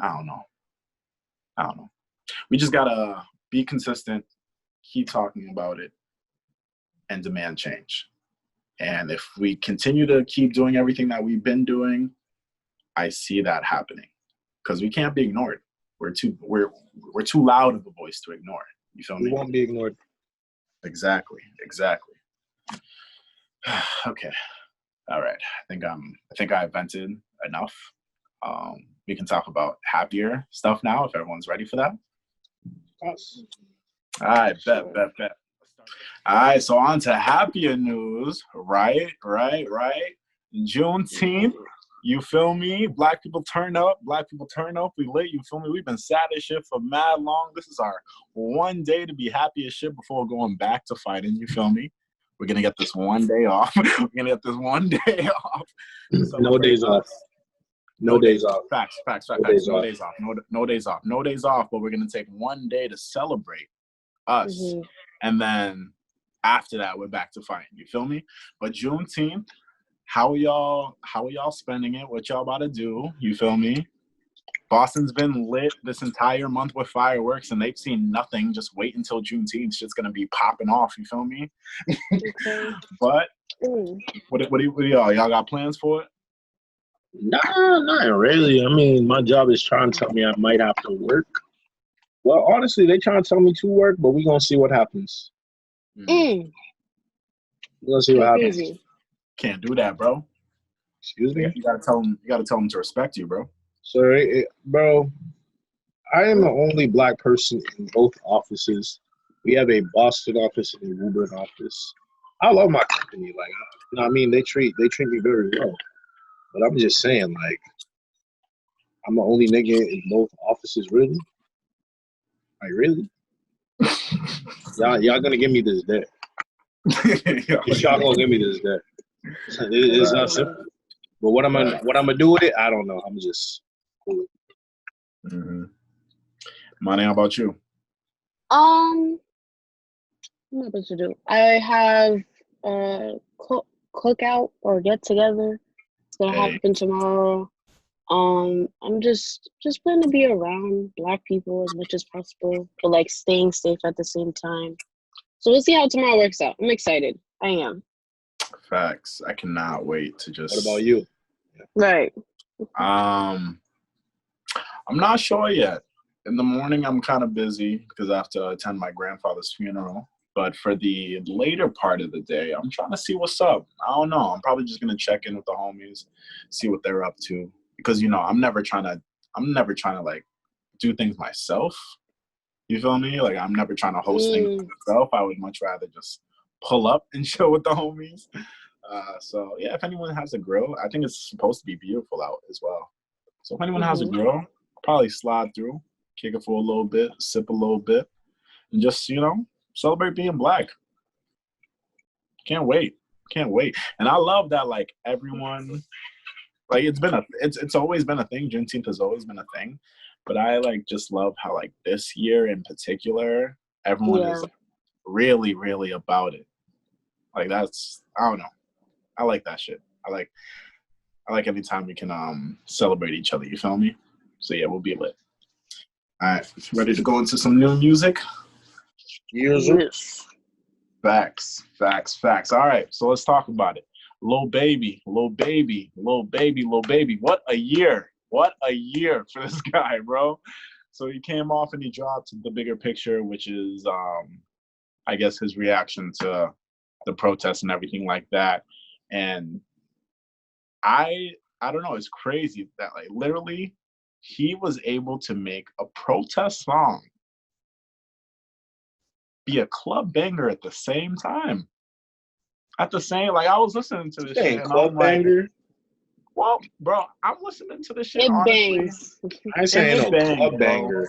I don't know. We just gotta be consistent, keep talking about it, and demand change. And if we continue to keep doing everything that we've been doing, I see that happening. Because we can't be ignored. We're too loud of a voice to ignore. You feel me? We won't be ignored. Exactly. Okay. All right. I think I vented enough. We can talk about happier stuff now if everyone's ready for that. Us. All right, bet. All right, so on to happier news. Right. Juneteenth. You feel me? Black people turn up. We lit. You feel me? We've been sad as shit for mad long. This is our one day to be happy as shit before going back to fighting. You feel me? We're gonna get this one day off. No days off. No days off. Facts. No days off. But we're gonna take one day to celebrate us, and then after that, we're back to fighting. You feel me? But Juneteenth. How are y'all spending it? What y'all about to do? You feel me? Boston's been lit this entire month with fireworks, and they've seen nothing. Just wait until Juneteenth. Shit's gonna be popping off. You feel me? Okay. But what do y'all got plans for it? Nah, not really. I mean, my job is trying to tell me I might have to work. Well, honestly, they trying to tell me to work, but we gonna see what happens. We gonna see what happens. Crazy. Can't do that, bro. Excuse me. You gotta tell them to respect you, bro. So, bro, I am the only black person in both offices. We have a Boston office and a Woburn office. I love my company. Like, you know what I mean? They treat me very well. But I'm just saying, like, I'm the only nigga in both offices, really? Like, really? Y'all gonna give me this day. Y'all gonna give me this day. It's not simple. But what I'm gonna do with it, I don't know. I'm just cool. Money, how about you? What am I supposed to do? I have a cookout or get together. It's gonna happen tomorrow. I'm just planning to be around black people as much as possible, but like staying safe at the same time. So we'll see how tomorrow works out. I'm excited. I am. Facts. I cannot wait to just. What about you? Right. I'm not sure yet. In the morning, I'm kind of busy because I have to attend my grandfather's funeral. But for the later part of the day, I'm trying to see what's up. I don't know. I'm probably just gonna check in with the homies, see what they're up to. Because I'm never trying to like do things myself. You feel me? Like I'm never trying to host things myself. I would much rather just pull up and chill with the homies. So yeah, if anyone has a grill, I think it's supposed to be beautiful out as well. So if anyone has a grill, I'll probably slide through, kick it for a little bit, sip a little bit, and just celebrate being black. Can't wait. And I love that like everyone, like it's always been a thing. Juneteenth has always been a thing, but I like just love how like this year in particular, everyone is like, really, really about it. Like that's, I don't know. I like that shit. I like every time we can celebrate each other. You feel me? So yeah, we'll be lit. All right, ready to go into some new music? Yes. Facts. All right, so let's talk about it. Lil Baby. What a year for this guy, bro. So he came off and he dropped The Bigger Picture, which is, I guess, his reaction to the protests and everything like that. And I don't know, it's crazy that like literally he was able to make a protest song be a club banger at the same time. Like I was listening to this shit and club banger. Well, bro, I'm listening to this shit. It honestly. bangs. I ain't saying no club banger.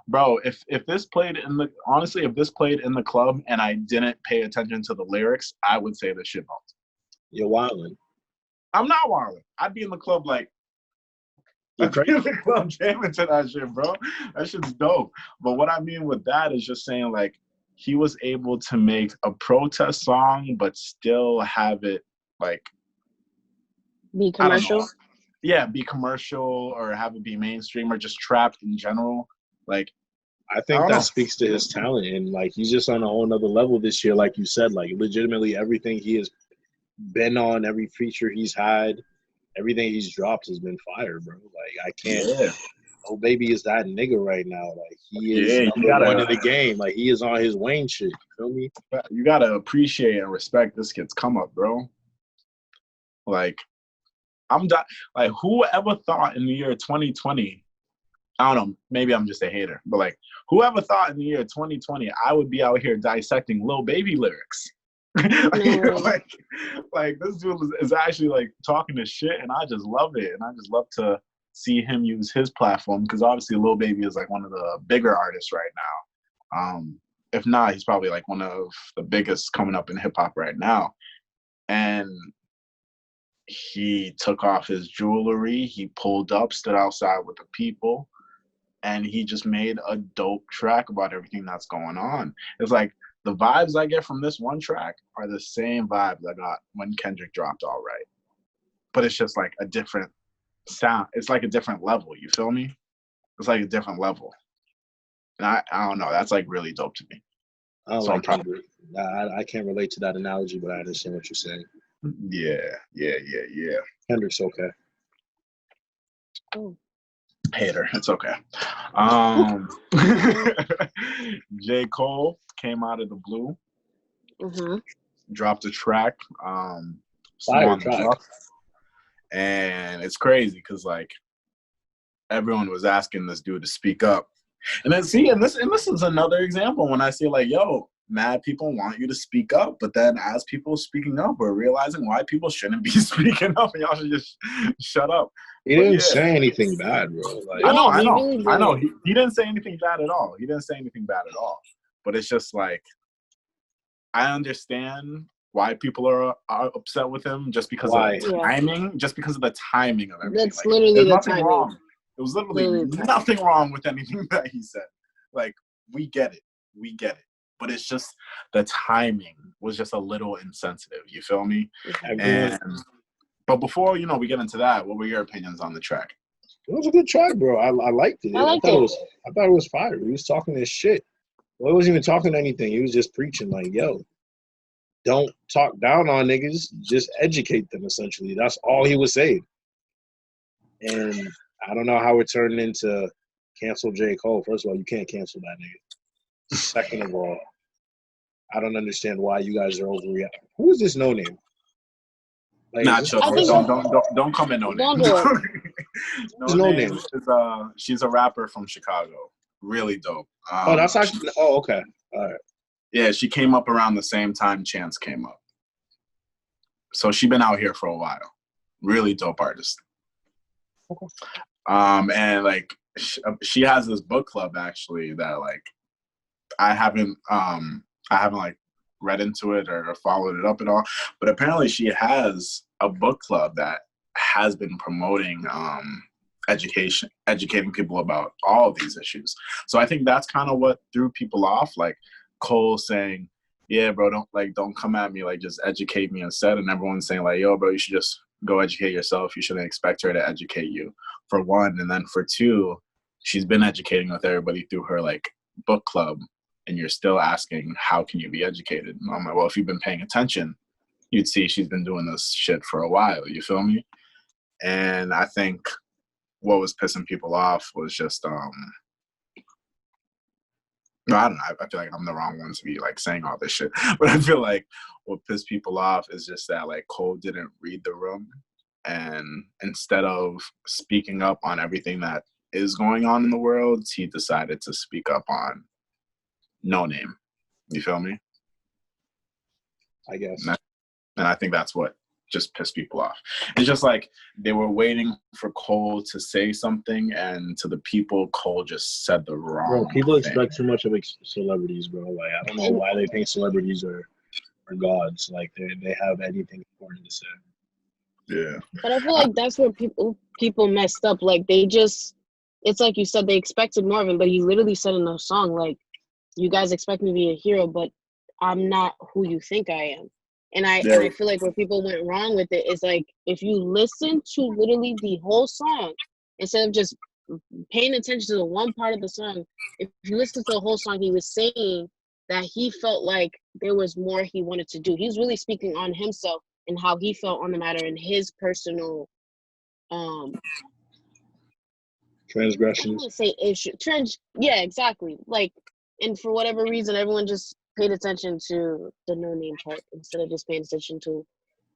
Bro, if this played in the club and I didn't pay attention to the lyrics, I would say this shit bumped. You're wildin'. I'm not wildin'. I'd be in the club like. You're crazy. I'd be in the club jamming to that shit, bro. That shit's dope. But what I mean with that is just saying like he was able to make a protest song, but still have it like Be commercial. Yeah, be commercial or have it be mainstream or just trapped in general. Like, I think that speaks to his talent, and like he's just on a whole nother level this year. Like you said, like legitimately everything he has been on, every feature he's had, everything he's dropped has been fire, bro. Like I can't. Yeah. Oh, baby is that nigga right now. Like he is number one in the game. Like he is on his Wayne shit. You feel me? You gotta appreciate and respect this kid's come up, bro. Like, like, whoever thought in the year 2020, I don't know, maybe I'm just a hater, but like, whoever thought in the year 2020 I would be out here dissecting Lil Baby lyrics? No. like this dude is actually like talking this shit, and I just love it, and I just love to see him use his platform, because obviously Lil Baby is like one of the bigger artists right now. If not, he's probably like one of the biggest coming up in hip hop right now. And he took off his jewelry, he pulled up, stood outside with the people, and he just made a dope track about everything that's going on. It's like the vibes I get from this one track are the same vibes I got when Kendrick dropped All Right. But it's just like a different sound. It's like a different level, you feel me? It's like a different level. And I don't know, that's like really dope to me. I don't So like Kendrick. I can't relate to that analogy, but I understand what you're saying. Yeah. Kendrick's okay. Oh. Hater, it's okay. J. Cole came out of the blue, dropped a track, Fire track. and it's crazy because like everyone was asking this dude to speak up, and then this is another example when I see like, yo, mad people want you to speak up, but then as people speaking up, we're realizing why people shouldn't be speaking up, and y'all should just shut up. He didn't say anything bad, bro. Like, I know. Really He didn't say anything bad at all. But it's just like, I understand why people are upset with him just because of the timing, just because of the timing of everything. That's like, literally the timing. Wrong. There was literally nothing wrong with anything that he said. Like, we get it. But it's just the timing was just a little insensitive. You feel me? But before we get into that, what were your opinions on the track? It was a good track, bro. I liked it. I thought it was fire. He was talking this shit. Well, he wasn't even talking anything. He was just preaching like, yo, don't talk down on niggas. Just educate them, essentially. That's all he was saying. And I don't know how it turned into cancel J. Cole. First of all, you can't cancel that nigga. Second of all, I don't understand why you guys are overreacting. Who is this no name? Like, Not sure. Don't come in no name. Don't do it. No name is she's a rapper from Chicago. Really dope. That's actually. Oh, okay. All right. Yeah, she came up around the same time Chance came up. So she been out here for a while. Really dope artist. Okay. And like she has this book club actually that like I haven't like read into it or followed it up at all, but apparently she has a book club that has been promoting educating people about all of these issues. So I think that's kind of what threw people off, like Cole saying, yeah bro, don't come at me, like just educate me instead, and everyone's saying like, yo bro, you should just go educate yourself. You shouldn't expect her to educate you, for one, and then for two, she's been educating with everybody through her like book club, and you're still asking, how can you be educated? And I'm like, well, if you've been paying attention, you'd see she's been doing this shit for a while. You feel me? And I think what was pissing people off was just, I don't know. I feel like I'm the wrong one to be like saying all this shit, but I feel like what pissed people off is just that like Cole didn't read the room, and instead of speaking up on everything that is going on in the world, he decided to speak up on No Name. You feel me? I guess. And I think that's what just pissed people off. It's just like they were waiting for Cole to say something, and to the people, Cole just said the wrong people thing. expect too much of celebrities, bro. Like, I don't know why they think celebrities are gods. Like, they have anything important to say. Yeah. But I feel like that's where people messed up. Like, it's like you said, they expected more of him, but he literally said in the song, like, you guys expect me to be a hero, but I'm not who you think I am. And I feel like where people went wrong with it is like, if you listen to literally the whole song, instead of just paying attention to the one part of the song, if you listen to the whole song, he was saying that he felt like there was more he wanted to do. He was really speaking on himself and how he felt on the matter and his personal transgressions. I don't want to say issue. Yeah, exactly. Like, and for whatever reason, everyone just paid attention to the No Name part instead of just paying attention to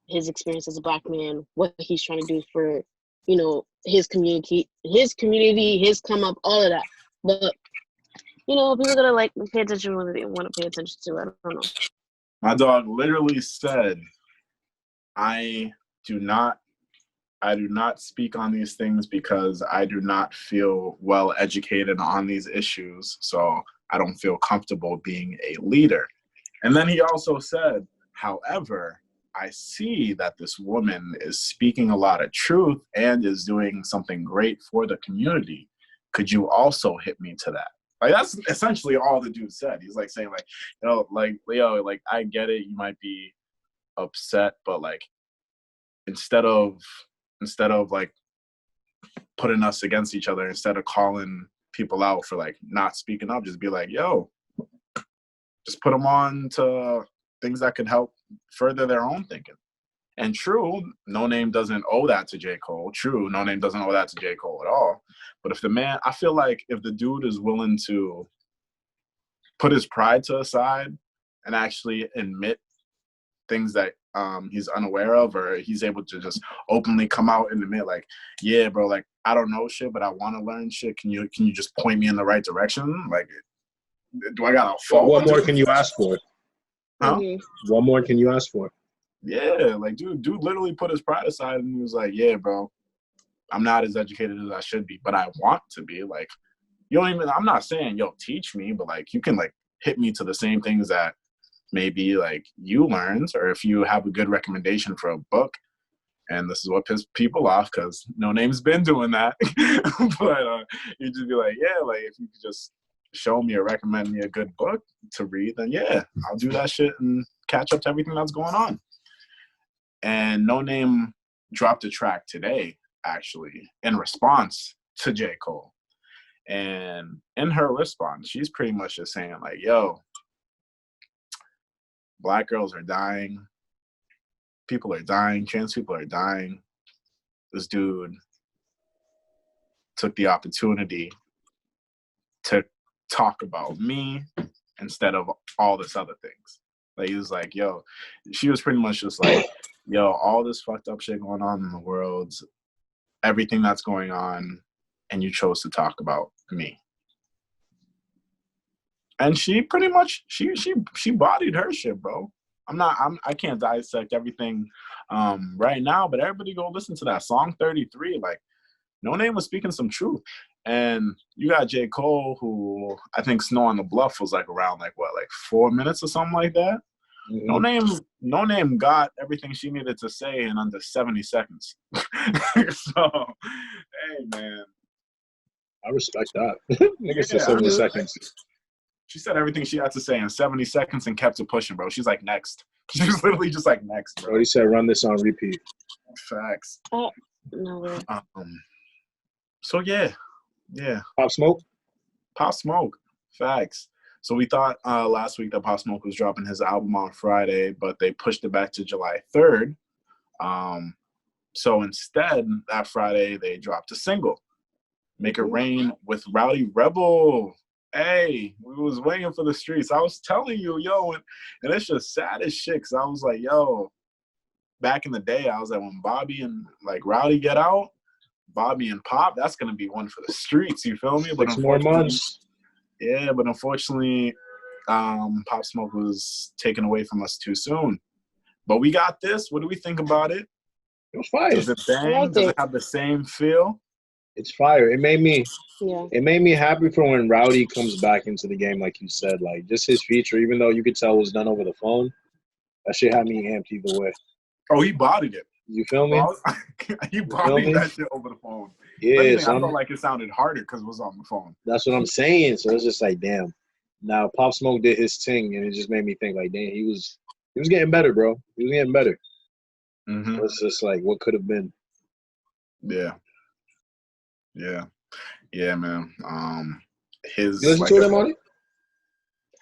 his experience as a black man, what he's trying to do for, you know, his community, his come up, all of that. But, you know, people gotta like pay attention when they want to pay attention to. I don't know. My dog literally said, I do not speak on these things because I do not feel well educated on these issues. So I don't feel comfortable being a leader. And then he also said, however, I see that this woman is speaking a lot of truth and is doing something great for the community. Could you also hit me to that? Like, that's essentially all the dude said. He's like saying, like, you know, like, Leo, like, I get it. You might be upset, but like, instead of like putting us against each other, instead of calling people out for like not speaking up, just be like, yo, just put them on to things that can help further their own thinking. And true, No Name doesn't owe that to J. Cole. True, No Name doesn't owe that to J. Cole at all. But if the man, I feel like if the dude is willing to put his pride to the side and actually admit things that he's unaware of, or he's able to just openly come out and admit, like, yeah, bro, like, I don't know shit, but I want to learn shit. Can you just point me in the right direction? Like, do I got a fault? What more can you ask for? Huh? Mm-hmm. What more can you ask for? Yeah, like, dude literally put his pride aside and he was like, yeah, bro, I'm not as educated as I should be, but I want to be. Like, you don't even, I'm not saying, yo, teach me, but like, you can like hit me to the same things that maybe like you learned, or if you have a good recommendation for a book, and this is what pisses people off because No Name's been doing that. But you just be like, yeah, like, if you could just show me or recommend me a good book to read, then yeah, I'll do that shit and catch up to everything that's going on. And No Name dropped a track today, actually, in response to J. Cole. And in her response, she's pretty much just saying, like, yo, Black girls are dying. People are dying. Trans people are dying. This dude took the opportunity to talk about me instead of all this other things. Like, he was like, yo, she was pretty much just like, yo, all this fucked up shit going on in the world, everything that's going on, and you chose to talk about me. And she pretty much she bodied her shit, bro. I can't dissect everything right now, but everybody go listen to that song 33. Like, No Name was speaking some truth. And you got J. Cole, who I think Snow on the Bluff was like around like 4 minutes or something like that. Mm-hmm. No Name got everything she needed to say in under 70 seconds. So, hey man, I respect that. Nigga said 70 seconds. She said everything she had to say in 70 seconds and kept it pushing, bro. She's like, next. She was literally just like, next, bro. He said, run this on repeat. Facts. Oh, no. So, yeah. Pop Smoke? Pop Smoke. Facts. So we thought last week that Pop Smoke was dropping his album on Friday, but they pushed it back to July 3rd. So instead, that Friday, they dropped a single, Make It Rain with Rowdy Rebel. Hey, we was waiting for the streets. I was telling you, yo, and it's just sad as shit, because I was like, yo, back in the day, I was like, when Bobby and like Rowdy get out, Bobby and Pop, that's going to be one for the streets, you feel me? But 6 more months. Yeah, but unfortunately, Pop Smoke was taken away from us too soon. But we got this. What do we think about it? It was fire. Does it bang? Does it have the same feel? It's fire. It made me happy for when Rowdy comes back into the game, like you said. Like, just his feature, even though you could tell it was done over the phone, that shit had me amped either way. Oh, he bodied it. You feel me? He bodied that shit over the phone. Yeah, so I felt like it sounded harder because it was on the phone. That's what I'm saying. So it's just like, damn. Now Pop Smoke did his thing, and it just made me think, like, damn, he was getting better, bro. He was getting better. Mm-hmm. So it's just like, what could have been? Yeah, man. You listen to it, Monty?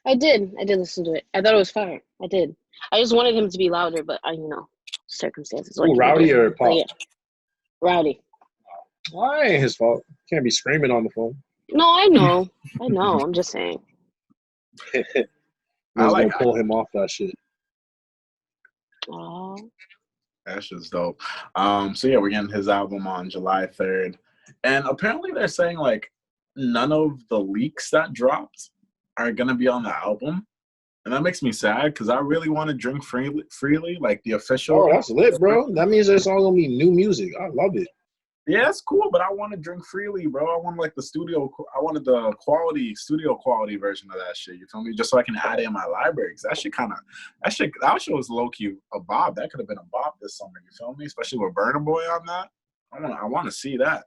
I did listen to it. I thought it was fire. I did. I just wanted him to be louder, but circumstances. Ooh, Rowdy or Pop? Yeah. Rowdy. Why ain't his fault? Can't be screaming on the phone. No, I know. I'm just saying. I was gonna pull him off that shit. Oh. That's just dope. So yeah, we're getting his album on July 3rd. And apparently they're saying like none of the leaks that dropped are gonna be on the album. And that makes me sad because I really want to drink freely, like the official. Oh, that's lit, bro. That means it's all gonna be new music. I love it. Yeah, it's cool, but I want to drink freely, bro. I want like I wanted the studio quality version of that shit. You feel me? Just so I can add it in my library. Cause that shit was low key a bob. That could have been a bob this summer. You feel me? Especially with Burna Boy on that. I want to see that.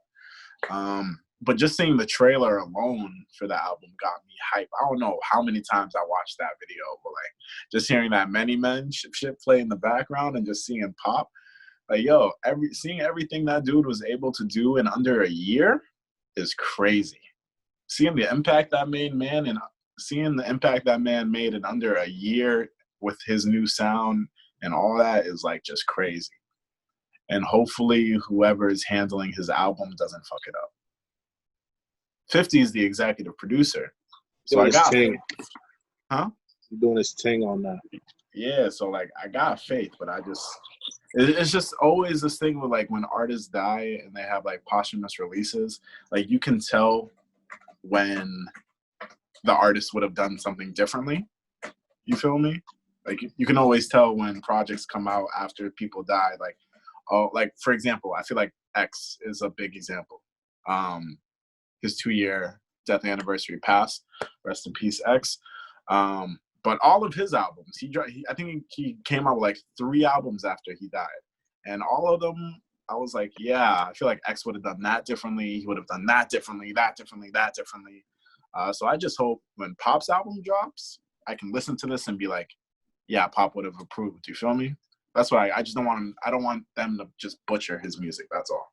But just seeing the trailer alone for the album got me hype. I don't know how many times I watched that video, but like just hearing that Many Men shit play in the background and just seeing Pop. Like, yo, seeing everything that dude was able to do in under a year is crazy. Seeing the impact that man made in under a year with his new sound and all that is like just crazy. And hopefully whoever is handling his album doesn't fuck it up. 50 is the executive producer. So I got faith. Huh? He's doing his thing on that. Yeah, so like I got faith, but it's just always this thing with like when artists die and they have like posthumous releases, like you can tell when the artist would have done something differently. You feel me? Like you can always tell when projects come out after people die. Like, like for example, I feel like X is a big example. His 2-year death anniversary passed. Rest in peace, X. But all of his albums, I think he came out with like 3 albums after he died. And all of them, I was like, yeah, I feel like X would have done that differently. He would have done that differently, that differently, that differently. So I just hope when Pop's album drops, I can listen to this and be like, yeah, Pop would have approved. You feel me? That's why I just don't want I don't want them to just butcher his music. That's all.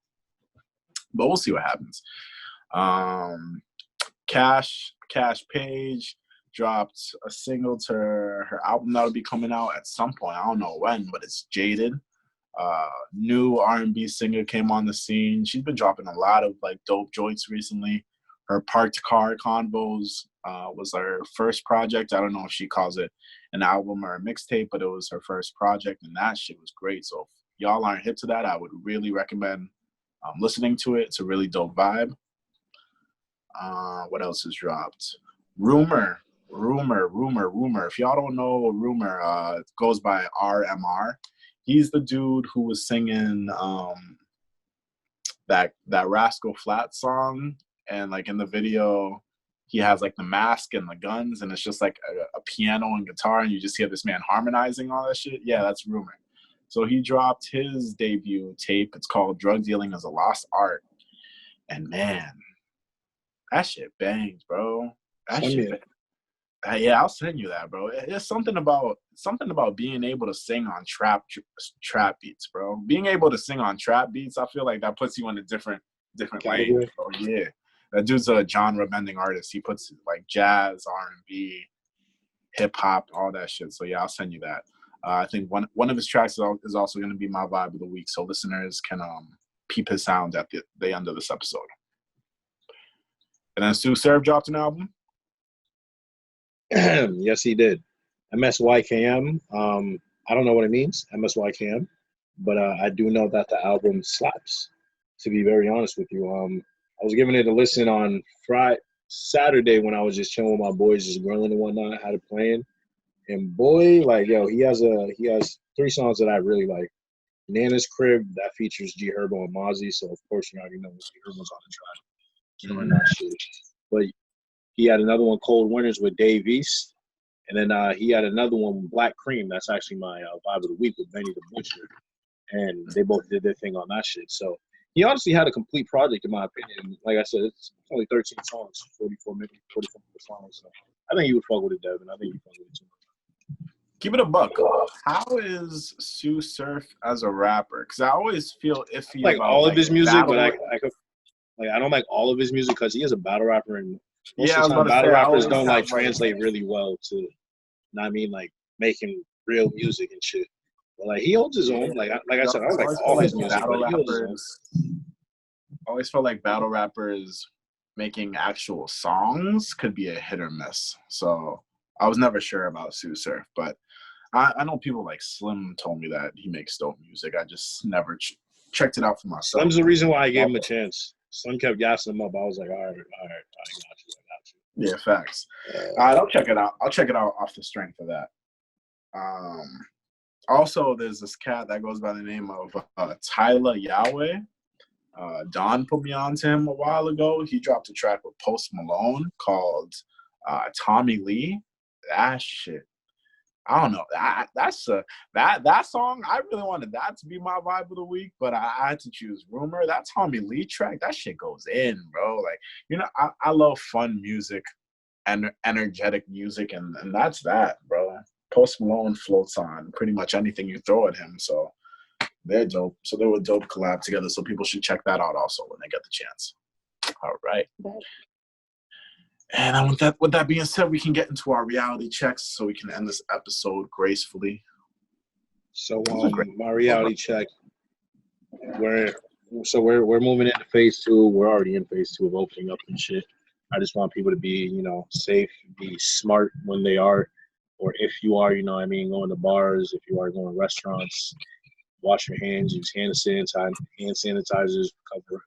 But we'll see what happens. Cash Page dropped a single to her album that'll be coming out at some point. I don't know when, but it's Jaded. New R&B singer came on the scene. She's been dropping a lot of like dope joints recently. Her Parked Car Convos was her first project. I don't know if she calls it an album or a mixtape, but it was her first project, and that shit was great. So if y'all aren't hip to that, I would really recommend listening to it. It's a really dope vibe. What else has dropped? Rumor. If y'all don't know Rumor, it goes by RMR. He's the dude who was singing that Rascal Flatts song, and like in the video, he has like the mask and the guns, and it's just like a piano and guitar, and you just hear this man harmonizing all that shit. Yeah, that's Rumor. So he dropped his debut tape. It's called Drug Dealing is a Lost Art, and man, that shit bangs, bro. That shit. Yeah, I'll send you that, bro. It's something about being able to sing on trap beats, bro. Being able to sing on trap beats, I feel like that puts you in a different lane. Bro. Yeah, that dude's a genre-bending artist. He puts like jazz, R&B, hip hop, all that shit. So yeah, I'll send you that. I think one of his tracks is also going to be my vibe of the week, so listeners can peep his sound at the end of this episode. And then Sue Surf dropped an album. Yes, he did. MSYKM. I don't know what it means, MSYKM, but I do know that the album slaps. To be very honest with you, I was giving it a listen on Saturday when I was just chilling with my boys, just grilling and whatnot. Had it playing, and boy, like yo, he has 3 songs that I really like. Nana's Crib, that features G Herbo and Mozzie, so of course you already know G Herbo's on the track. Doing that shit. But he had another one, Cold Winters, with Dave East. And then he had another one, Black Cream. That's actually my vibe of the week with Benny the Butcher. And they both did their thing on that shit. So he honestly had a complete project, in my opinion. Like I said, it's only 13 songs, 44 minutes songs. So I think you would fuck with it, Devin. I think you would fuck with it too. Keep it a buck. How is Sue Surf as a rapper? Because I always feel iffy like about all of his music, but I don't like all of his music because he is a battle rapper, and most of the time battle rappers don't like translate really well to, you know what I mean, like making real music and shit. But like he holds his own. Like I said, I don't like all his music, but he holds his own. I always felt like battle rappers making actual songs could be a hit or miss. So I was never sure about Sue Surf, but I know people like Slim told me that he makes dope music. I just never checked it out for myself. Slim's the reason why I gave him a chance. Slim kept gassing him up. I was like, all right, I got you. Yeah, facts. I'll check it out. I'll check it out off the strength of that. Also, there's this cat that goes by the name of Tyler Yahweh. Don put me on to him a while ago. He dropped a track with Post Malone called Tommy Lee. That shit. I don't know. That song, I really wanted that to be my vibe of the week, but I had to choose Rumor. That Tommy Lee track, that shit goes in, bro. Like, you know, I love fun music and energetic music, and that's that, bro. Post Malone floats on pretty much anything you throw at him, so they're dope. So they were dope collab together, so people should check that out also when they get the chance. All right. And with that being said, we can get into our reality checks so we can end this episode gracefully. So my reality check, we're moving into phase 2. We're already in phase 2 of opening up and shit. I just want people to be, you know, safe, be smart when they are, or if you are, you know what I mean, going to bars, if you are going to restaurants, wash your hands, use hand sanitizers, cover your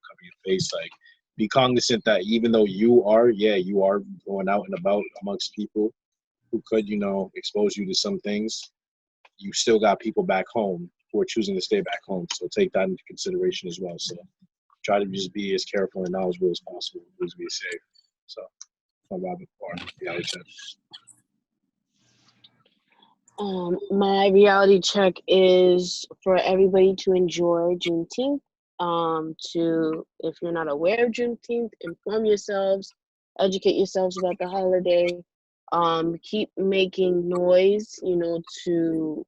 face. Like, be cognizant that even though you are going out and about amongst people who could, you know, expose you to some things, you still got people back home who are choosing to stay back home. So take that into consideration as well. So try to just be as careful and knowledgeable as possible. Please be safe. So I'm Robert Barr. My reality check is for everybody to enjoy Juneteenth. If you're not aware of Juneteenth, inform yourselves, educate yourselves about the holiday. Keep making noise, you know, to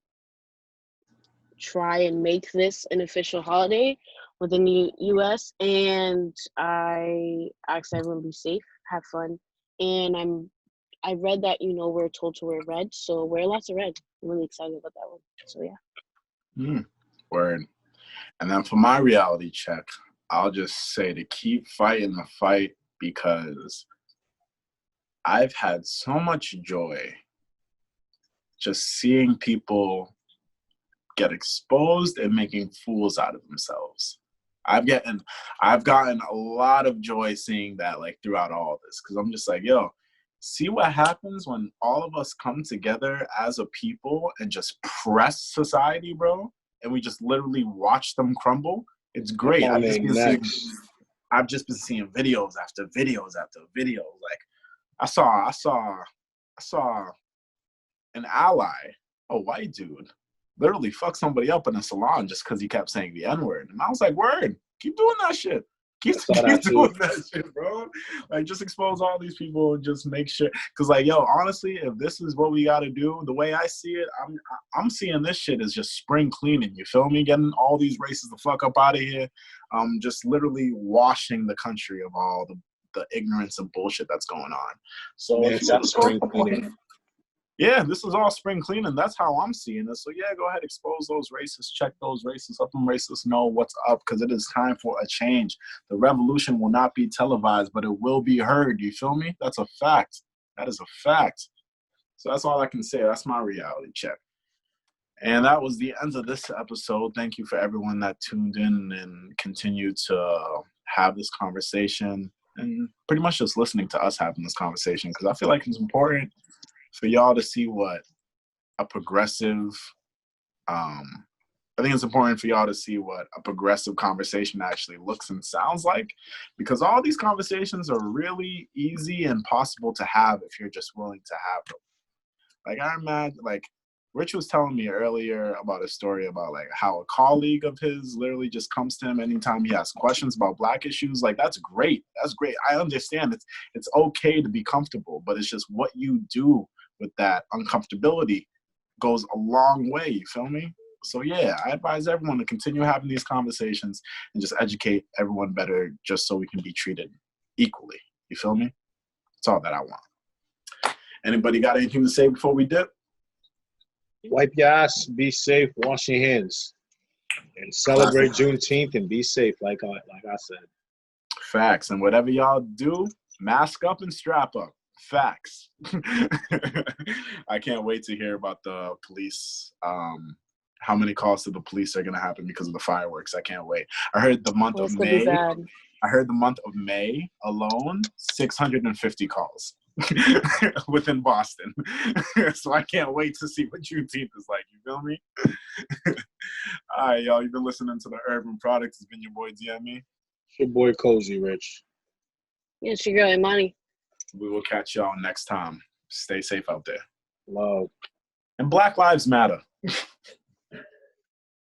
try and make this an official holiday within the U.S. And I ask everyone to be safe, have fun, and I read that, you know, we're told to wear red, so wear lots of red. I'm really excited about that one. So yeah. Word. And then for my reality check, I'll just say to keep fighting the fight, because I've had so much joy just seeing people get exposed and making fools out of themselves. I've gotten a lot of joy seeing that, like, throughout all this, because I'm just like, yo, see what happens when all of us come together as a people and just press society, bro, and we just literally watch them crumble. It's great. I've just been seeing videos after videos after videos. Like, I saw an ally, a white dude, literally fuck somebody up in a salon just because he kept saying the N-word. And I was like, word, keep doing that shit. Keep doing that shit, bro. Like, just expose all these people and just make sure. Because, like, yo, honestly, if this is what we got to do, the way I see it, I'm seeing this shit as just spring cleaning. You feel me? Getting all these races the fuck up out of here. Just literally washing the country of all the ignorance and bullshit that's going on. So if you spring cleaning. Yeah, this is all spring cleaning. That's how I'm seeing it. So, yeah, go ahead, expose those racists, check those racists, let them racists know what's up, because it is time for a change. The revolution will not be televised, but it will be heard. You feel me? That's a fact. That is a fact. So that's all I can say. That's my reality check. And that was the end of this episode. Thank you for everyone that tuned in and continued to have this conversation and pretty much just listening to us having this conversation, because I feel like it's important for y'all to see what a progressive, I think it's important for y'all to see what a progressive conversation actually looks and sounds like, because all these conversations are really easy and possible to have if you're just willing to have them. Like, I imagine, like, Rich was telling me earlier about a story about, like, how a colleague of his literally just comes to him anytime he has questions about Black issues. Like, that's great. That's great. I understand it's okay to be comfortable, but it's just what you do with that uncomfortability goes a long way. You feel me? So, yeah, I advise everyone to continue having these conversations and just educate everyone better, just so we can be treated equally. You feel me? That's all that I want. Anybody got anything to say before we dip? Wipe your ass, be safe, wash your hands, and celebrate Juneteenth and be safe, like I said. Facts. And whatever y'all do, mask up and strap up. Facts. I can't wait to hear about the police. How many calls to the police are going to happen because of the fireworks? I can't wait. I heard the month of May. I heard the month of May alone, 650 calls within Boston. So I can't wait to see what Juneteenth is like. You feel me? All right, y'all. You've been listening to the Urban Products. It's been your boy DME. It's your boy Cozy Rich. Yeah, it's your girl Imani. We will catch y'all next time. Stay safe out there. Love. And Black Lives Matter.